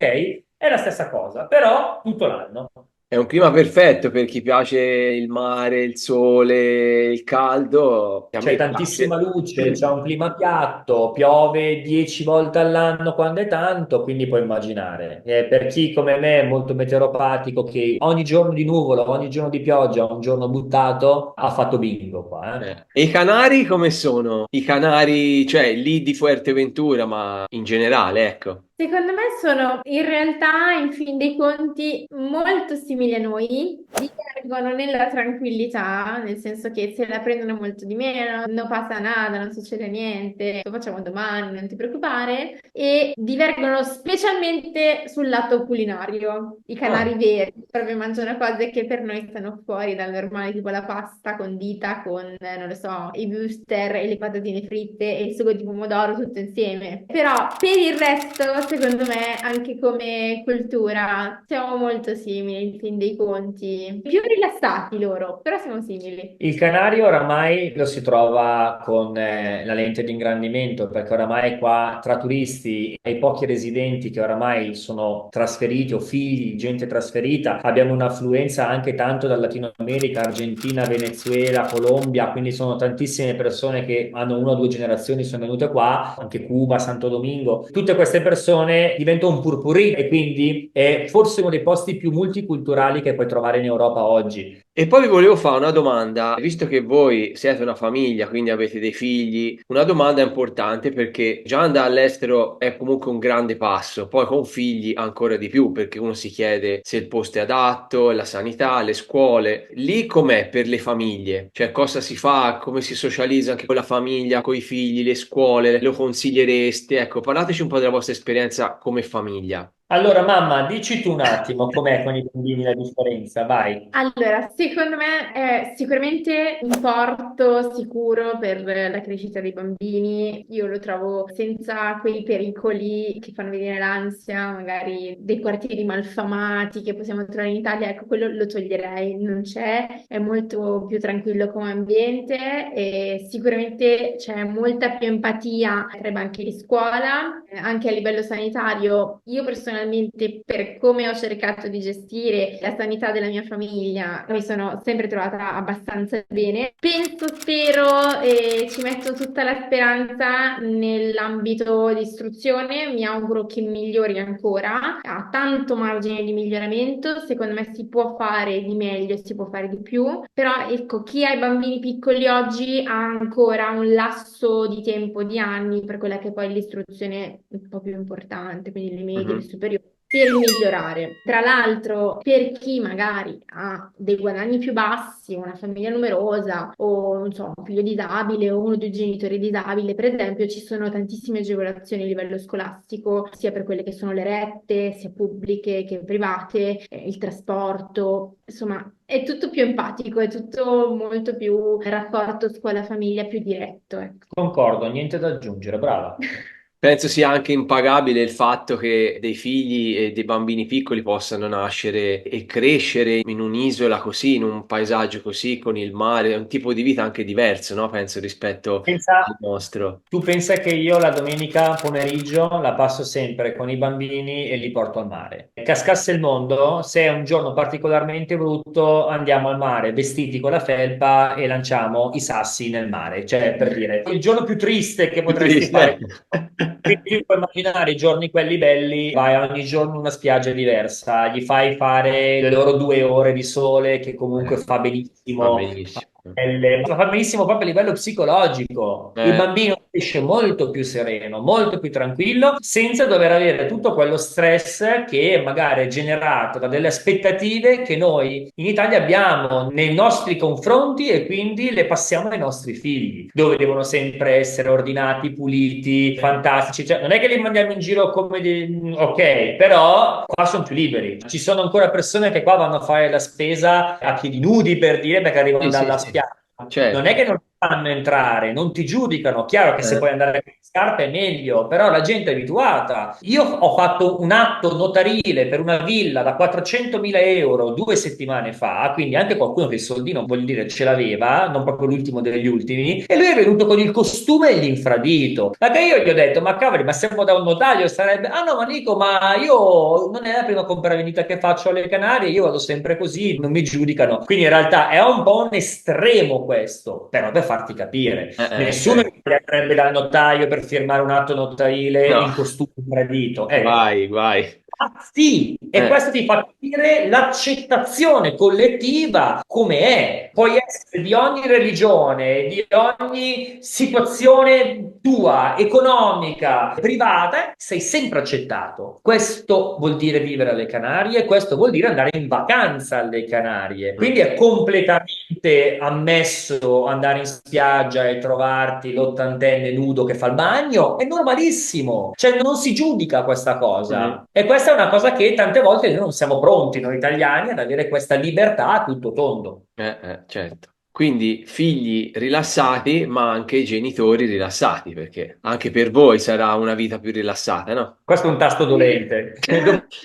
S4: È la stessa cosa, però tutto l'anno.
S1: È un clima perfetto per chi piace il mare, il sole, il caldo. A
S4: C'è
S1: me piace.
S4: tantissima luce, c'è un clima piatto, piove 10 volte all'anno quando è tanto, quindi puoi immaginare. Per chi come me è molto meteoropatico, che ogni giorno di nuvola, ogni giorno di pioggia, un giorno buttato, ha fatto bingo qua.
S1: E i Canari come sono? I Canari, cioè lì di Fuerteventura, ma in generale, ecco.
S5: Secondo me sono in realtà, in fin dei conti, molto simili a noi, divergono nella tranquillità, nel senso che se la prendono molto di meno, non passa nada, non succede niente, lo facciamo domani, non ti preoccupare, e divergono specialmente sul lato culinario. I canari veri proprio mangiano cose che per noi stanno fuori dal normale, tipo la pasta condita con, non lo so, i wuster e le patatine fritte e il sugo di pomodoro tutto insieme. Però per il resto secondo me, anche come cultura, siamo molto simili, in fin dei conti. Più rilassati loro, però siamo simili.
S4: Il canario oramai lo si trova con la lente di ingrandimento, perché oramai qua tra turisti e i pochi residenti che oramai sono trasferiti o figli di gente trasferita, abbiamo un'affluenza anche tanto dal Latino America, Argentina, Venezuela, Colombia, quindi sono tantissime persone che hanno 1 o 2 generazioni, sono venute qua, anche Cuba, Santo Domingo. Tutte queste persone diventano un purpurì e quindi è forse uno dei posti più multiculturali che puoi trovare in Europa oggi.
S1: E poi vi volevo fare una domanda, visto che voi siete una famiglia, quindi avete dei figli, una domanda importante perché già andare all'estero è comunque un grande passo, poi con figli ancora di più, perché uno si chiede se il posto è adatto, la sanità, le scuole. Lì com'è per le famiglie? Cioè cosa si fa, come si socializza anche con la famiglia, con i figli, le scuole, lo consigliereste? Ecco, parlateci un po' della vostra esperienza come famiglia.
S4: Allora, mamma, dici tu un attimo com'è con i bambini la differenza, vai.
S5: Allora, secondo me è sicuramente un porto sicuro per la crescita dei bambini. Io lo trovo senza quei pericoli che fanno venire l'ansia, magari dei quartieri malfamati che possiamo trovare in Italia. Ecco, quello lo toglierei, non c'è, è molto più tranquillo come ambiente e sicuramente c'è molta più empatia tra i banchi di scuola, anche a livello sanitario. Io personalmente, per come ho cercato di gestire la sanità della mia famiglia, mi sono sempre trovata abbastanza bene. Penso, spero e ci metto tutta la speranza nell'ambito di istruzione. Mi auguro che migliori ancora. Ha tanto margine di miglioramento. Secondo me si può fare di meglio, si può fare di più. Però ecco, chi ha i bambini piccoli oggi ha ancora un lasso di tempo, di anni, per quella che poi è l'istruzione un po' più importante, quindi le medie, le
S1: Mhm.
S5: superiori, per migliorare. Tra l'altro, per chi magari ha dei guadagni più bassi, una famiglia numerosa o non so, un figlio disabile o uno dei genitori disabile, per esempio, ci sono tantissime agevolazioni a livello scolastico, sia per quelle che sono le rette, sia pubbliche che private, il trasporto, insomma, è tutto più empatico, è tutto molto più rapporto scuola-famiglia più diretto, ecco.
S4: Concordo, niente da aggiungere, brava.
S1: Penso sia anche impagabile il fatto che dei figli e dei bambini piccoli possano nascere e crescere in un'isola così, in un paesaggio così, con il mare, è un tipo di vita anche diverso, no? Penso rispetto al
S4: Pensa,
S1: nostro.
S4: tu pensa che io la domenica pomeriggio la passo sempre con i bambini e li porto al mare. Cascasse il mondo, se è un giorno particolarmente brutto, andiamo al mare vestiti con la felpa e lanciamo i sassi nel mare. Cioè, per dire, il giorno più triste che
S1: Più
S4: potresti
S1: triste.
S4: fare. Quindi puoi immaginare i giorni quelli belli, vai ogni giorno in una spiaggia diversa, gli fai fare le loro 2 ore di sole che comunque fa
S1: Va
S4: benissimo.
S1: benissimo.
S4: Fa benissimo proprio a livello psicologico. Il
S1: Eh,
S4: bambino esce molto più sereno, molto più tranquillo, senza dover avere tutto quello stress che magari è generato da delle aspettative che noi in Italia abbiamo nei nostri confronti e quindi le passiamo ai nostri figli, dove devono sempre essere ordinati, puliti, fantastici. Cioè, non è che li mandiamo in giro come ok, però qua sono più liberi. Ci sono ancora persone che qua vanno a fare la spesa a piedi nudi per dire perché arrivano
S1: sì, sì,
S4: dalla
S1: sì,
S4: spiaggia. Non è
S1: certo.
S4: che non ti fanno entrare, non ti giudicano. Chiaro che se
S1: Eh,
S4: puoi andare con le scarpe è meglio, però la gente è abituata. Io ho fatto un atto notarile per una villa da 400.000 euro 2 settimane fa, quindi anche qualcuno che il soldino, voglio dire, ce l'aveva, non proprio l'ultimo degli ultimi, e lui è venuto con il costume e l'infradito. Perché io gli ho detto, ma cavoli, ma siamo da un notaio, sarebbe... Ah no, ma Nico, ma io non è la prima compravendita che faccio alle Canarie, io vado sempre così, non mi giudicano. Quindi in realtà è un po' un estremo questo, però per farti capire. Nessuno
S1: certo.
S4: andrebbe dal notaio per firmare un atto notarile
S1: No,
S4: in costume infradito.
S1: guai, guai.
S4: Ah, sì, e
S1: Eh,
S4: questo ti fa capire l'accettazione collettiva come è. Puoi essere di ogni religione, di ogni situazione tua, economica, privata, sei sempre accettato. Questo vuol dire vivere alle Canarie, questo vuol dire andare in vacanza alle Canarie. Quindi è completamente ammesso andare in spiaggia e trovarti l'ottantenne nudo che fa il bagno, è normalissimo, cioè non si giudica questa
S1: mhm.
S4: cosa. E questa è una cosa che tante volte noi non siamo pronti, noi italiani, ad avere questa libertà a tutto tondo.
S1: Certo. Quindi figli rilassati, ma anche i genitori rilassati, perché anche per voi sarà una vita più rilassata, no?
S4: Questo è un tasto dolente.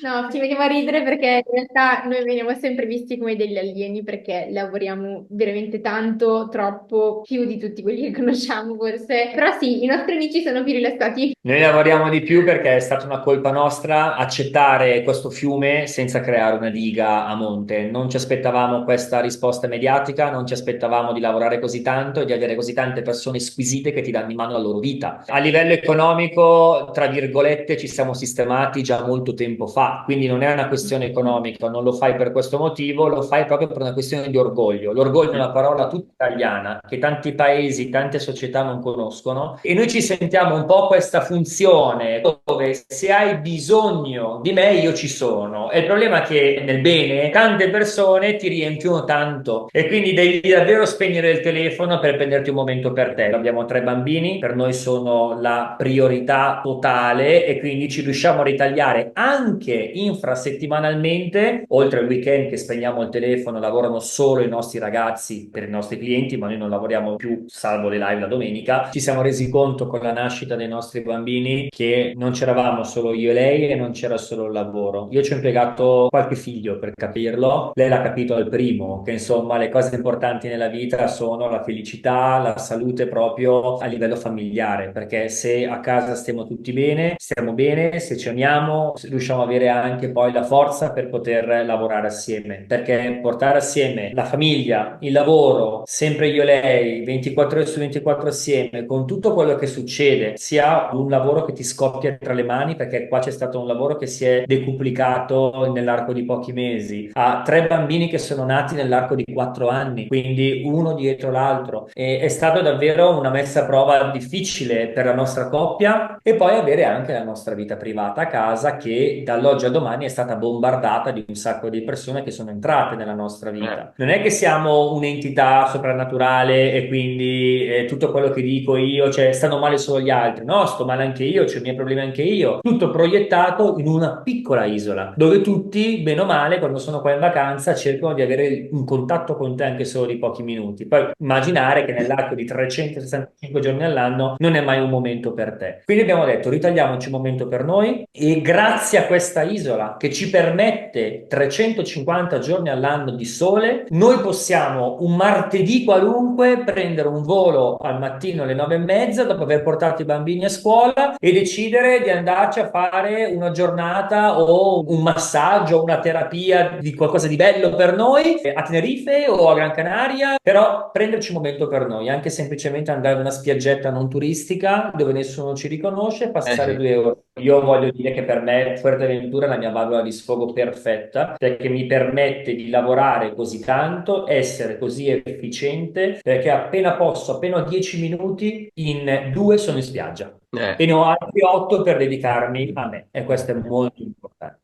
S5: No, ci veniamo a ridere perché in realtà noi veniamo sempre visti come degli alieni perché lavoriamo veramente tanto, troppo, più di tutti quelli che conosciamo forse. Però sì, i nostri amici sono più rilassati.
S4: Noi lavoriamo di più perché è stata una colpa nostra accettare questo fiume senza creare una diga a monte. Non ci aspettavamo questa risposta mediatica, non ci aspettavamo di lavorare così tanto e di avere così tante persone squisite che ti danno in mano la loro vita. A livello economico, tra virgolette, ci siamo sistemati già molto tempo fa, quindi non è una questione economica, non lo fai per questo motivo, lo fai proprio per una questione di orgoglio. L'orgoglio è una parola tutta italiana che tanti paesi, tante società non conoscono e noi ci sentiamo un po' questa funzione dove se hai bisogno di me io ci sono. E il problema è che nel bene tante persone ti riempiono tanto e quindi devi davvero spegnere il telefono per prenderti un momento per te. Abbiamo 3 bambini, per noi sono la priorità totale e quindi ci riusciamo a ritagliare anche infrasettimanalmente, oltre al weekend che spegniamo il telefono, lavorano solo i nostri ragazzi per i nostri clienti, ma noi non lavoriamo più salvo le live la domenica. Ci siamo resi conto con la nascita dei nostri bambini che non c'eravamo solo io e lei e non c'era solo il lavoro. Io ci ho impiegato qualche figlio per capirlo, lei l'ha capito al primo, che insomma le cose importanti nella vita sono la felicità, la salute proprio a livello familiare, perché se a casa stiamo tutti bene, stiamo bene, se ci amiamo, riusciamo ad avere anche poi la forza per poter lavorare assieme, perché portare assieme la famiglia, il lavoro, sempre io e lei, 24 ore su 24 assieme, con tutto quello che succede, sia un lavoro che ti scoppia tra le mani, perché qua c'è stato un lavoro che si è decuplicato nell'arco di pochi mesi, a 3 bambini che sono nati nell'arco di 4 anni, quindi uno dietro l'altro. E è stato davvero una messa a prova difficile per la nostra coppia e poi avere anche la nostra vita privata a casa che dall'oggi a domani è stata bombardata di un sacco di persone che sono entrate nella nostra vita. Non è che siamo un'entità soprannaturale e quindi tutto quello che dico io, cioè stanno male solo gli altri, no, sto male anche io, c'ho i miei problemi anche io, tutto proiettato in una piccola isola dove tutti, bene o male, quando sono qua in vacanza cercano di avere un contatto con te anche solo di pochi minuti. Poi immaginare che nell'arco di 365 giorni all'anno non è mai un momento per te. Quindi abbiamo detto ritagliamoci un momento per noi e grazie a questa isola che ci permette 350 giorni all'anno di sole, noi possiamo un martedì qualunque prendere un volo al mattino alle 9:30 dopo aver portato i bambini a scuola e decidere di andarci a fare una giornata o un massaggio, una terapia di qualcosa di bello per noi a Tenerife o a Gran Canaria, però prenderci un momento per noi, anche semplicemente andare in una spiaggetta non turistica dove nessuno ci riconosce e passare
S1: Sì.
S4: 2 ore. Io voglio dire che per me Fuerteventura è la mia valvola di sfogo perfetta perché mi permette di lavorare così tanto, essere così efficiente, perché appena posso, appena ho 10 minuti, in 2 sono in spiaggia e ne ho altri 8 per dedicarmi a me e questo è molto importante.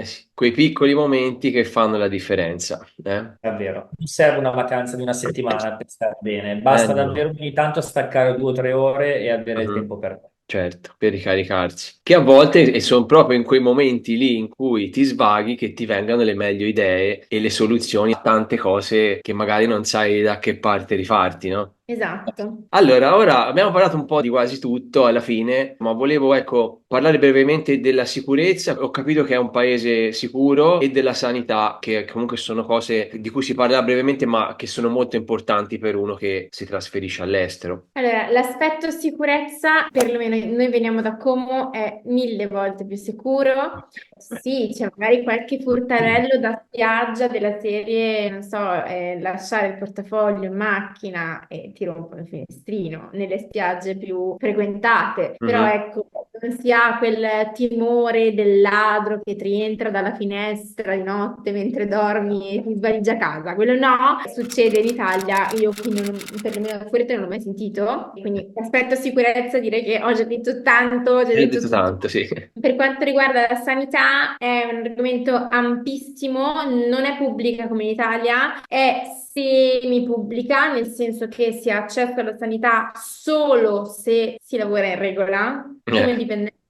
S1: Sì, quei piccoli momenti che fanno la differenza.
S4: Davvero, non serve una vacanza di una settimana per stare bene, basta
S1: No.
S4: davvero ogni tanto staccare 2 o 3 ore e avere il
S1: Mhm.
S4: tempo per te.
S1: Certo, per ricaricarsi. Che a volte e sono proprio in quei momenti lì in cui ti svaghi che ti vengano le meglio idee e le soluzioni a tante cose che magari non sai da che parte rifarti, no?
S5: Esatto.
S1: Allora, ora abbiamo parlato un po' di quasi tutto alla fine, ma volevo, ecco, parlare brevemente della sicurezza. Ho capito che è un paese sicuro e della sanità, che comunque sono cose di cui si parlerà brevemente, ma che sono molto importanti per uno che si trasferisce all'estero.
S5: Allora, l'aspetto sicurezza, perlomeno noi veniamo da Como, è 1000 volte più sicuro. Sì, c'è magari qualche furtarello da spiaggia della serie, non so, lasciare il portafoglio in macchina e ti rompono il finestrino nelle spiagge più frequentate. Però
S1: Mhm.
S5: ecco, non si ha quel timore del ladro che ti rientra dalla finestra di notte mentre dormi e ti svaligia a casa. Quello no, succede in Italia, io qui perlomeno fuori te non l'ho mai sentito, quindi aspetto sicurezza direi che ho già detto tanto, ho già
S1: Hai
S5: detto
S1: detto
S5: tutto.
S1: tanto, sì.
S5: Per quanto riguarda la sanità, è un argomento ampissimo, non è pubblica come in Italia, è semi-pubblica, nel senso che si ha accesso alla sanità solo se si lavora in regola, come
S1: Eh,
S5: dipendenti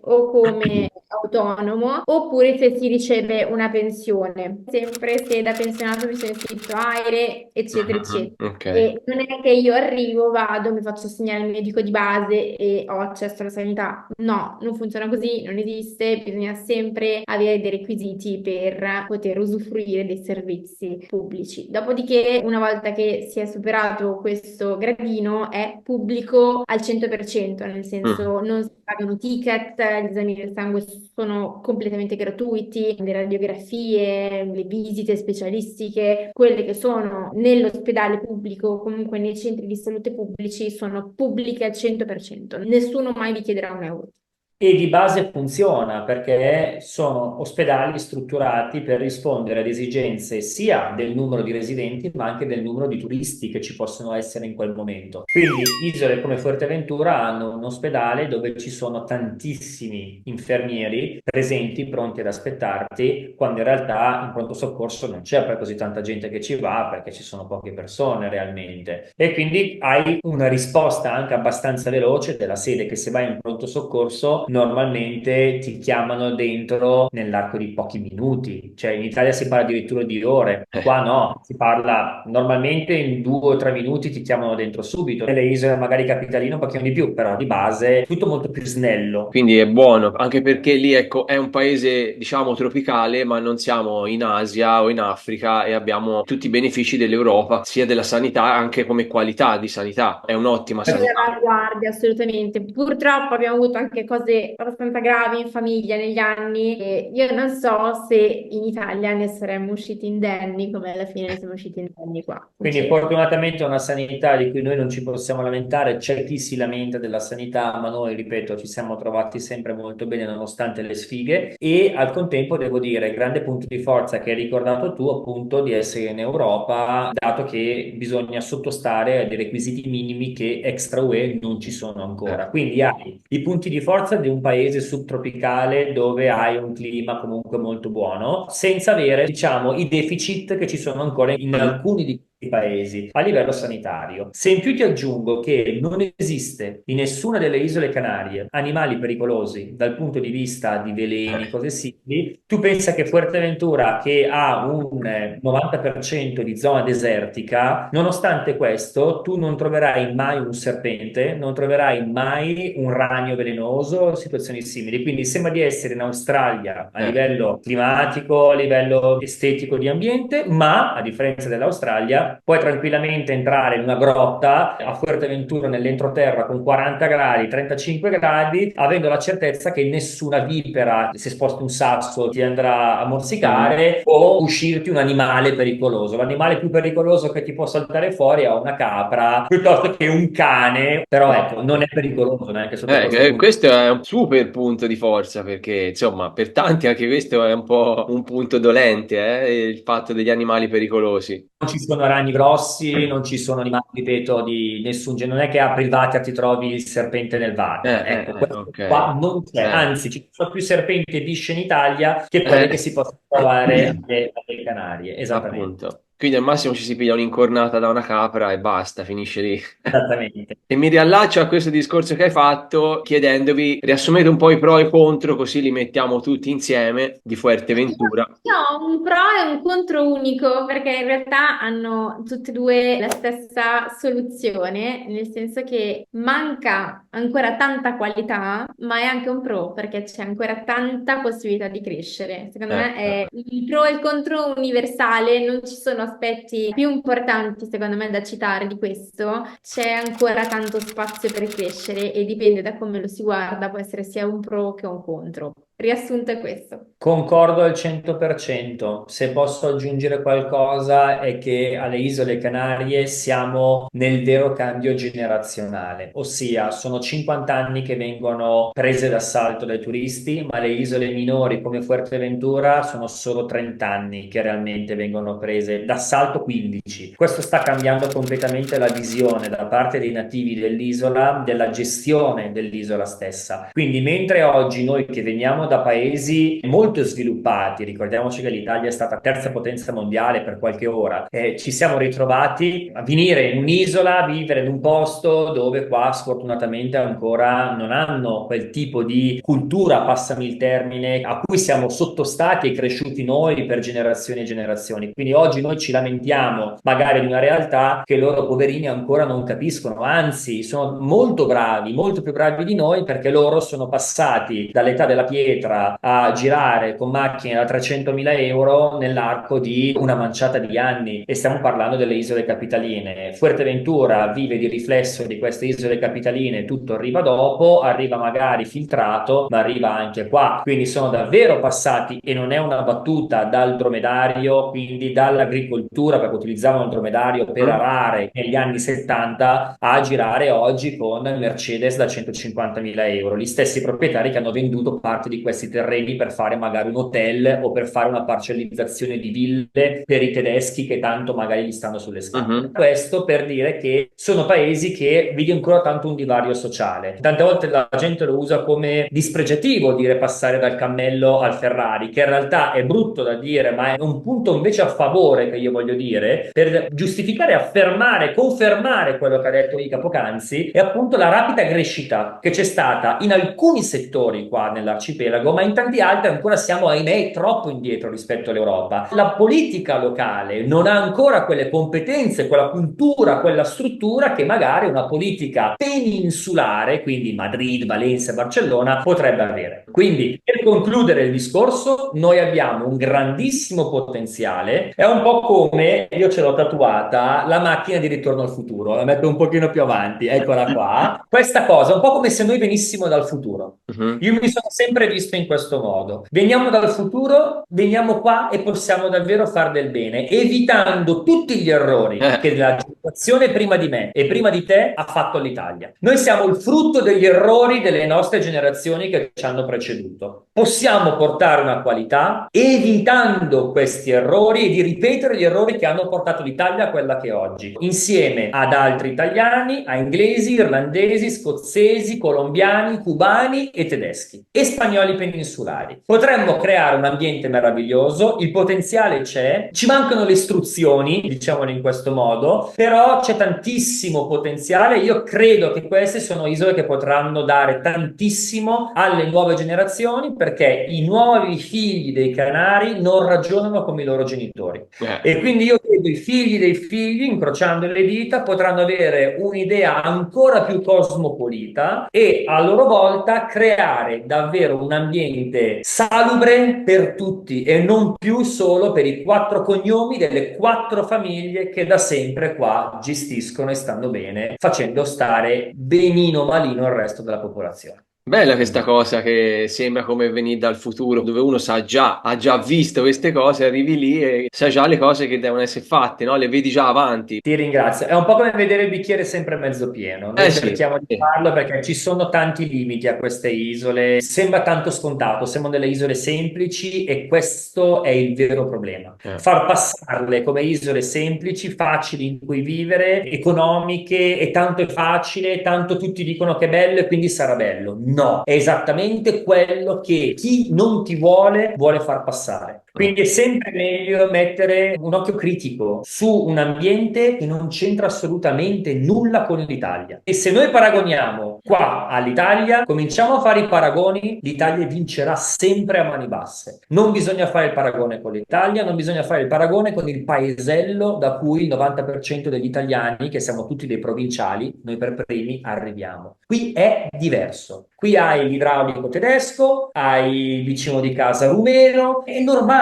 S5: o come autonomo, oppure se si riceve una pensione, sempre se da pensionato mi sono iscritto AIRE, eccetera, eccetera.
S1: Ok.
S5: E non è che io arrivo, vado, mi faccio assegnare il medico di base e ho accesso alla sanità. No, non funziona così, non esiste, bisogna sempre avere dei requisiti per poter usufruire dei servizi pubblici. Dopodiché, una volta che si è superato questo gradino, è pubblico al 100%, nel
S1: Mm.
S5: senso non si pagano ticket, gli esami del sangue sono completamente gratuiti, le radiografie, le visite specialistiche, quelle che sono nell'ospedale pubblico o comunque nei centri di salute pubblici sono pubbliche al 100%. Nessuno mai vi chiederà un euro.
S4: E di base funziona perché sono ospedali strutturati per rispondere ad esigenze sia del numero di residenti ma anche del numero di turisti che ci possono essere in quel momento. Quindi isole come Fuerteventura hanno un ospedale dove ci sono tantissimi infermieri presenti, pronti ad aspettarti, quando in realtà in pronto soccorso non c'è poi così tanta gente che ci va perché ci sono poche persone realmente. E quindi hai una risposta anche abbastanza veloce della sede che se vai in pronto soccorso normalmente ti chiamano dentro nell'arco di pochi minuti, cioè in Italia si parla addirittura di ore, qua no, si parla normalmente in 2 o 3 minuti ti chiamano dentro subito, nelle isole magari capitaline un pochino di più, però di base tutto molto più snello.
S1: Quindi è buono, anche perché lì, ecco, è un paese, diciamo, tropicale, ma non siamo in Asia o in Africa e abbiamo tutti i benefici dell'Europa, sia della sanità, anche come qualità di sanità. È un'ottima sanità.
S5: All'avanguardia, assolutamente. Purtroppo abbiamo avuto anche cose abbastanza gravi in famiglia negli anni e io non so se in Italia ne saremmo usciti indenni come alla fine ne siamo usciti indenni qua.
S4: Quindi
S5: Sinceramente.
S4: fortunatamente è una sanità di cui noi non ci possiamo lamentare, c'è chi si lamenta della sanità, ma noi, ripeto, ci siamo trovati sempre molto bene nonostante le sfighe e al contempo devo dire, grande punto di forza che hai ricordato tu appunto di essere in Europa, dato che bisogna sottostare a dei requisiti minimi che extra UE non ci sono ancora. Quindi hai i punti di forza di un paese subtropicale dove hai un clima comunque molto buono, senza avere, diciamo, i deficit che ci sono ancora in alcuni di questi paesi a livello sanitario. Se in più ti aggiungo che non esiste in nessuna delle isole Canarie animali pericolosi dal punto di vista di veleni, cose simili, tu pensa che Fuerteventura, che ha un 90% di zona desertica, nonostante questo, tu non troverai mai un serpente, non troverai mai un ragno velenoso, situazioni simili. Quindi sembra di essere in Australia a livello climatico, a livello estetico di ambiente, ma a differenza dell'Australia, puoi tranquillamente entrare in una grotta a Fuerteventura nell'entroterra con 40 gradi, 35 gradi, avendo la certezza che nessuna vipera, se sposti un sasso, ti andrà a morsicare o uscirti un animale pericoloso. L'animale più pericoloso che ti può saltare fuori è una capra piuttosto che un cane, però ecco, non è pericoloso neanche sotto questo punto.
S1: Questo è un super punto di forza perché, insomma, per tanti anche questo è un po' un punto dolente, il fatto degli animali pericolosi.
S4: Non ci sono ragni grossi, non ci sono animali, ripeto, di nessun genere. Non è che apri il water ti trovi il serpente nel water. Ecco, questo
S1: Ok,
S4: qua non c'è. Anzi, ci sono più serpenti e bisce in Italia che quelle che si possono trovare alle Canarie. Esattamente.
S1: appunto. Quindi al massimo ci si piglia un'incornata da una capra e basta, finisce lì.
S4: Esattamente.
S1: E mi riallaccio a questo discorso che hai fatto chiedendovi, riassumete un po' i pro e i contro, così li mettiamo tutti insieme di Fuerteventura.
S5: No, un pro e un contro unico perché in realtà hanno tutte e due la stessa soluzione, nel senso che manca ancora tanta qualità, ma è anche un pro perché c'è ancora tanta possibilità di crescere. Secondo me è il pro e il contro universale, non ci sono aspetti più importanti secondo me da citare di questo, c'è ancora tanto spazio per crescere e dipende da come lo si guarda, può essere sia un pro che un contro. Riassunto è questo.
S4: Concordo al 100%. Se posso aggiungere qualcosa è che alle Isole Canarie siamo nel vero cambio generazionale, ossia sono 50 anni che vengono prese d'assalto dai turisti, ma le isole minori come Fuerteventura sono solo 30 anni che realmente vengono prese d'assalto, 15. Questo sta cambiando completamente la visione da parte dei nativi dell'isola, della gestione dell'isola stessa. Quindi mentre oggi noi che veniamo veniamo da paesi molto sviluppati, ricordiamoci che l'Italia è stata terza potenza mondiale per qualche ora, ci siamo ritrovati a venire in un'isola, a vivere in un posto dove qua sfortunatamente ancora non hanno quel tipo di cultura, passami il termine, a cui siamo sottostati e cresciuti noi per generazioni e generazioni. Quindi oggi noi ci lamentiamo magari di una realtà che loro poverini ancora non capiscono, anzi sono molto bravi, molto più bravi di noi, perché loro sono passati dall'età della pietra a girare con macchine da 300.000 euro nell'arco di una manciata di anni, e stiamo parlando delle isole capitaline. Fuerteventura vive di riflesso di queste isole capitaline, tutto arriva dopo, arriva magari filtrato, ma arriva anche qua. Quindi sono davvero passati, e non è una battuta, dal dromedario, quindi dall'agricoltura, perché utilizzavano il dromedario per arare negli anni 70, a girare oggi con Mercedes da 150.000 euro. Gli stessi proprietari che hanno venduto parte di questi terreni per fare magari un hotel o per fare una parcellizzazione di ville per i tedeschi che tanto magari gli stanno sulle scale. Questo per dire che sono paesi che vedi ancora tanto un divario sociale. Tante volte la gente lo usa come dispregiativo dire passare dal cammello al Ferrari, che in realtà è brutto da dire, ma è un punto invece a favore che io voglio dire per giustificare, affermare, confermare quello che ha detto Ica poc'anzi, è appunto la rapida crescita che c'è stata in alcuni settori qua nell'arcipelago, ma in tanti altri ancora siamo, ahimè, troppo indietro rispetto all'Europa. La politica locale non ha ancora quelle competenze, quella cultura, quella struttura che magari una politica peninsulare, quindi Madrid, Valencia, Barcellona, potrebbe avere. Quindi, per concludere il discorso, noi abbiamo un grandissimo potenziale. È un po' come, io ce l'ho tatuata, la macchina di Ritorno al futuro. La metto un pochino più avanti, eccola qua. Questa cosa è un po' come se noi venissimo dal futuro. Io mi sono sempre visto in questo modo. Veniamo dal futuro, veniamo qua e possiamo davvero fare del bene, evitando tutti gli errori che la generazione prima di me e prima di te ha fatto l'Italia. Noi siamo il frutto degli errori delle nostre generazioni che ci hanno preceduto. Possiamo portare una qualità evitando questi errori e di ripetere gli errori che hanno portato l'Italia a quella che è oggi, insieme ad altri italiani, a inglesi, irlandesi, scozzesi, colombiani, cubani e tedeschi e spagnoli peninsulari. Potremmo creare un ambiente meraviglioso, il potenziale c'è, ci mancano le istruzioni, diciamolo in questo modo, però c'è tantissimo potenziale. Io credo che queste sono isole che potranno dare tantissimo alle nuove generazioni, perché i nuovi figli dei Canari non ragionano come i loro genitori. E quindi io credo i figli dei figli, incrociando le dita, potranno avere un'idea ancora più cosmopolita e a loro volta creare davvero un ambiente salubre per tutti e non più solo per i 4 cognomi delle 4 famiglie che da sempre qua gestiscono e stanno bene, facendo stare benino malino il resto della popolazione.
S1: Bella questa cosa che sembra come venire dal futuro, dove uno ha già visto queste cose, arrivi lì e sa già le cose che devono essere fatte, no? Le vedi già avanti.
S4: Ti ringrazio. È un po' come vedere il bicchiere sempre mezzo pieno. Noi cerchiamo di farlo perché ci sono tanti limiti a queste isole. Sembra tanto scontato, sembrano delle isole semplici e questo è il vero problema. Far passarle come isole semplici, facili in cui vivere, economiche, e tanto è facile, tanto tutti dicono che è bello e quindi sarà bello. No, è esattamente quello che chi non ti vuole far passare. Quindi è sempre meglio mettere un occhio critico su un ambiente che non c'entra assolutamente nulla con l'Italia. E se noi paragoniamo qua all'Italia, cominciamo a fare i paragoni, l'Italia vincerà sempre a mani basse. Non bisogna fare il paragone con l'Italia, non bisogna fare il paragone con il paesello da cui il 90% degli italiani, che siamo tutti dei provinciali, noi per primi arriviamo. Qui è diverso. Qui hai l'idraulico tedesco, hai il vicino di casa rumeno, è normale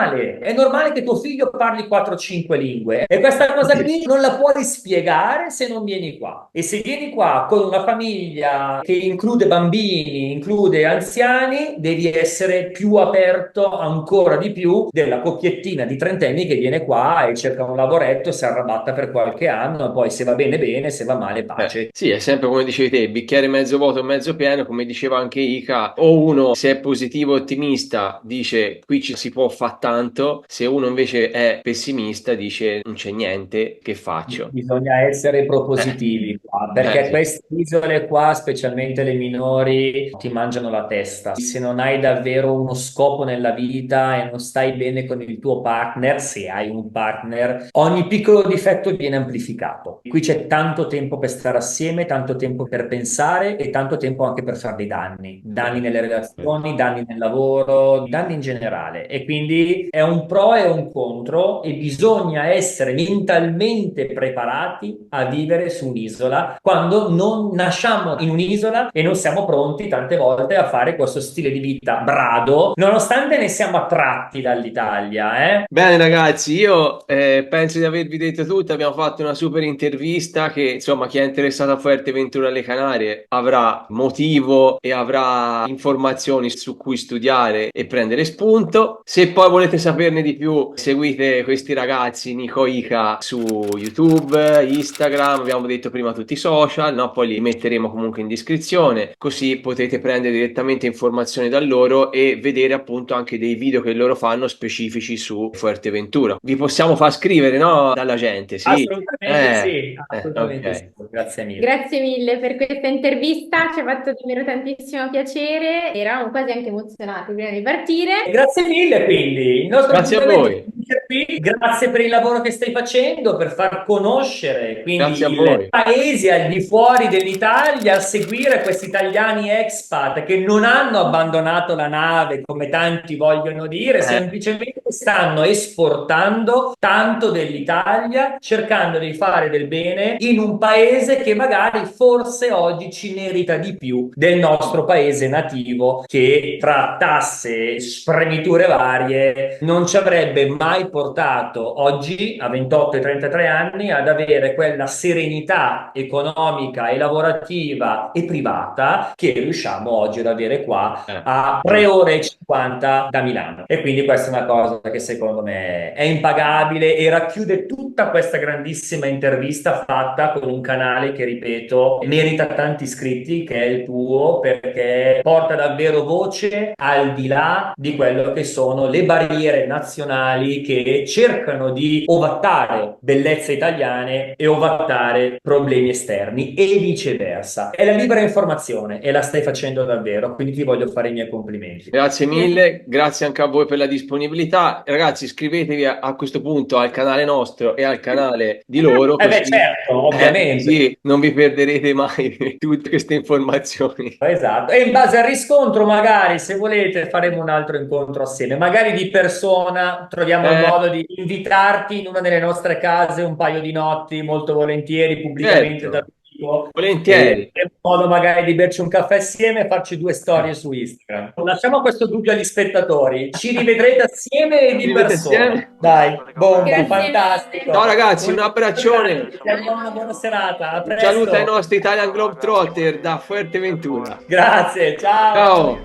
S4: che tuo figlio parli 4-5 lingue e questa cosa qui non la puoi spiegare se non vieni qua. E se vieni qua con una famiglia che include bambini, include anziani, devi essere più aperto ancora di più della cocchiettina di trentenni che viene qua e cerca un lavoretto e si arrabatta per qualche anno e poi se va bene bene, se va male pace.
S1: Sì, è sempre come dicevi te, bicchiere mezzo vuoto, mezzo pieno, come diceva anche Ica, o uno se è positivo ottimista dice qui ci si può fare tanto, se uno invece è pessimista dice non c'è niente, che faccio?
S4: Bisogna essere propositivi qua. perché
S1: sì.
S4: queste isole qua, specialmente le minori, ti mangiano la testa. Se non hai davvero uno scopo nella vita e non stai bene con il tuo partner, se hai un partner, ogni piccolo difetto viene amplificato. Qui c'è tanto tempo per stare assieme, tanto tempo per pensare e tanto tempo anche per fare dei danni. Danni nelle relazioni, danni nel lavoro, danni in generale. E quindi è un pro e un contro e bisogna essere mentalmente preparati a vivere su un'isola quando non nasciamo in un'isola e non siamo pronti tante volte a fare questo stile di vita brado, nonostante ne siamo attratti dall'Italia, eh?
S1: Bene ragazzi, io penso di avervi detto tutto, abbiamo fatto una super intervista che insomma chi è interessato a Fuerteventura alle Canarie avrà motivo e avrà informazioni su cui studiare e prendere spunto. Se poi volete saperne di più, seguite questi ragazzi Nico Ica su YouTube, Instagram, abbiamo detto prima tutti i social, no? Poi li metteremo comunque in descrizione, così potete prendere direttamente informazioni da loro e vedere appunto anche dei video che loro fanno specifici su Fuerteventura. Vi possiamo far scrivere, no? Dalla gente, sì.
S4: Assolutamente sì, assolutamente
S1: Ok.
S4: sì. Grazie mille.
S5: Grazie mille per questa intervista, ci ha fatto davvero tantissimo piacere, eravamo quasi anche emozionati prima di partire.
S4: Grazie mille, quindi il nostro
S1: Grazie a
S4: appuntamento
S1: voi.
S4: finisce qui. Grazie per il lavoro che stai facendo per far conoscere
S1: Grazie a
S4: quindi il
S1: voi.
S4: paese al di fuori dell'Italia, seguire questi italiani expat che non hanno abbandonato la nave come tanti vogliono dire, semplicemente stanno esportando tanto dell'Italia, cercando di fare del bene in un paese che magari forse oggi ci merita di più del nostro paese nativo, che tra tasse, spremiture varie non ci avrebbe mai portato oggi a 28 e 33 anni ad avere quella serenità economica e lavorativa e privata che riusciamo oggi ad avere qua a 3 ore e 50 da Milano. E quindi questa è una cosa che secondo me è impagabile e racchiude tutta questa grandissima intervista fatta con un canale che, ripeto, merita tanti iscritti, che è il tuo, perché porta davvero voce al di là di quello che sono le barriere nazionali che cercano di ovattare bellezze italiane e ovattare problemi esterni e viceversa. È la libera informazione e la stai facendo davvero, quindi ti voglio fare i miei complimenti.
S1: Grazie mille, grazie anche a voi per la disponibilità. Ragazzi, iscrivetevi a questo punto al canale nostro e al canale di loro,
S4: Beh,
S1: così,
S4: certo, ovviamente.
S1: così non vi perderete mai tutte queste informazioni.
S4: Esatto, e in base al riscontro, magari se volete, faremo un altro incontro assieme, magari di persona. Troviamo il modo di invitarti in una delle nostre case un paio di notti, molto volentieri, pubblicamente
S1: Certo,
S4: dal vivo.
S1: volentieri.
S4: E modo magari di berci un caffè assieme e farci 2 storie su Instagram. Lasciamo questo dubbio agli spettatori. Ci rivedrete assieme e di
S1: Ci vedete
S4: persona.
S1: assieme?
S4: Dai, bomba,
S5: Grazie
S4: fantastico.
S1: Ciao ragazzi, un abbraccione.
S4: Una buona serata. A
S1: Un
S4: presto.
S1: saluto ai nostri Italian Globetrotter da Fuerteventura.
S4: Grazie, ciao.
S1: Ciao.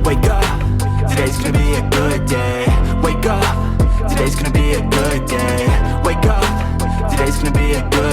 S3: Wake up, today's gonna be a good day. Wake up, today's gonna be a good day. Wake up, today's gonna be a good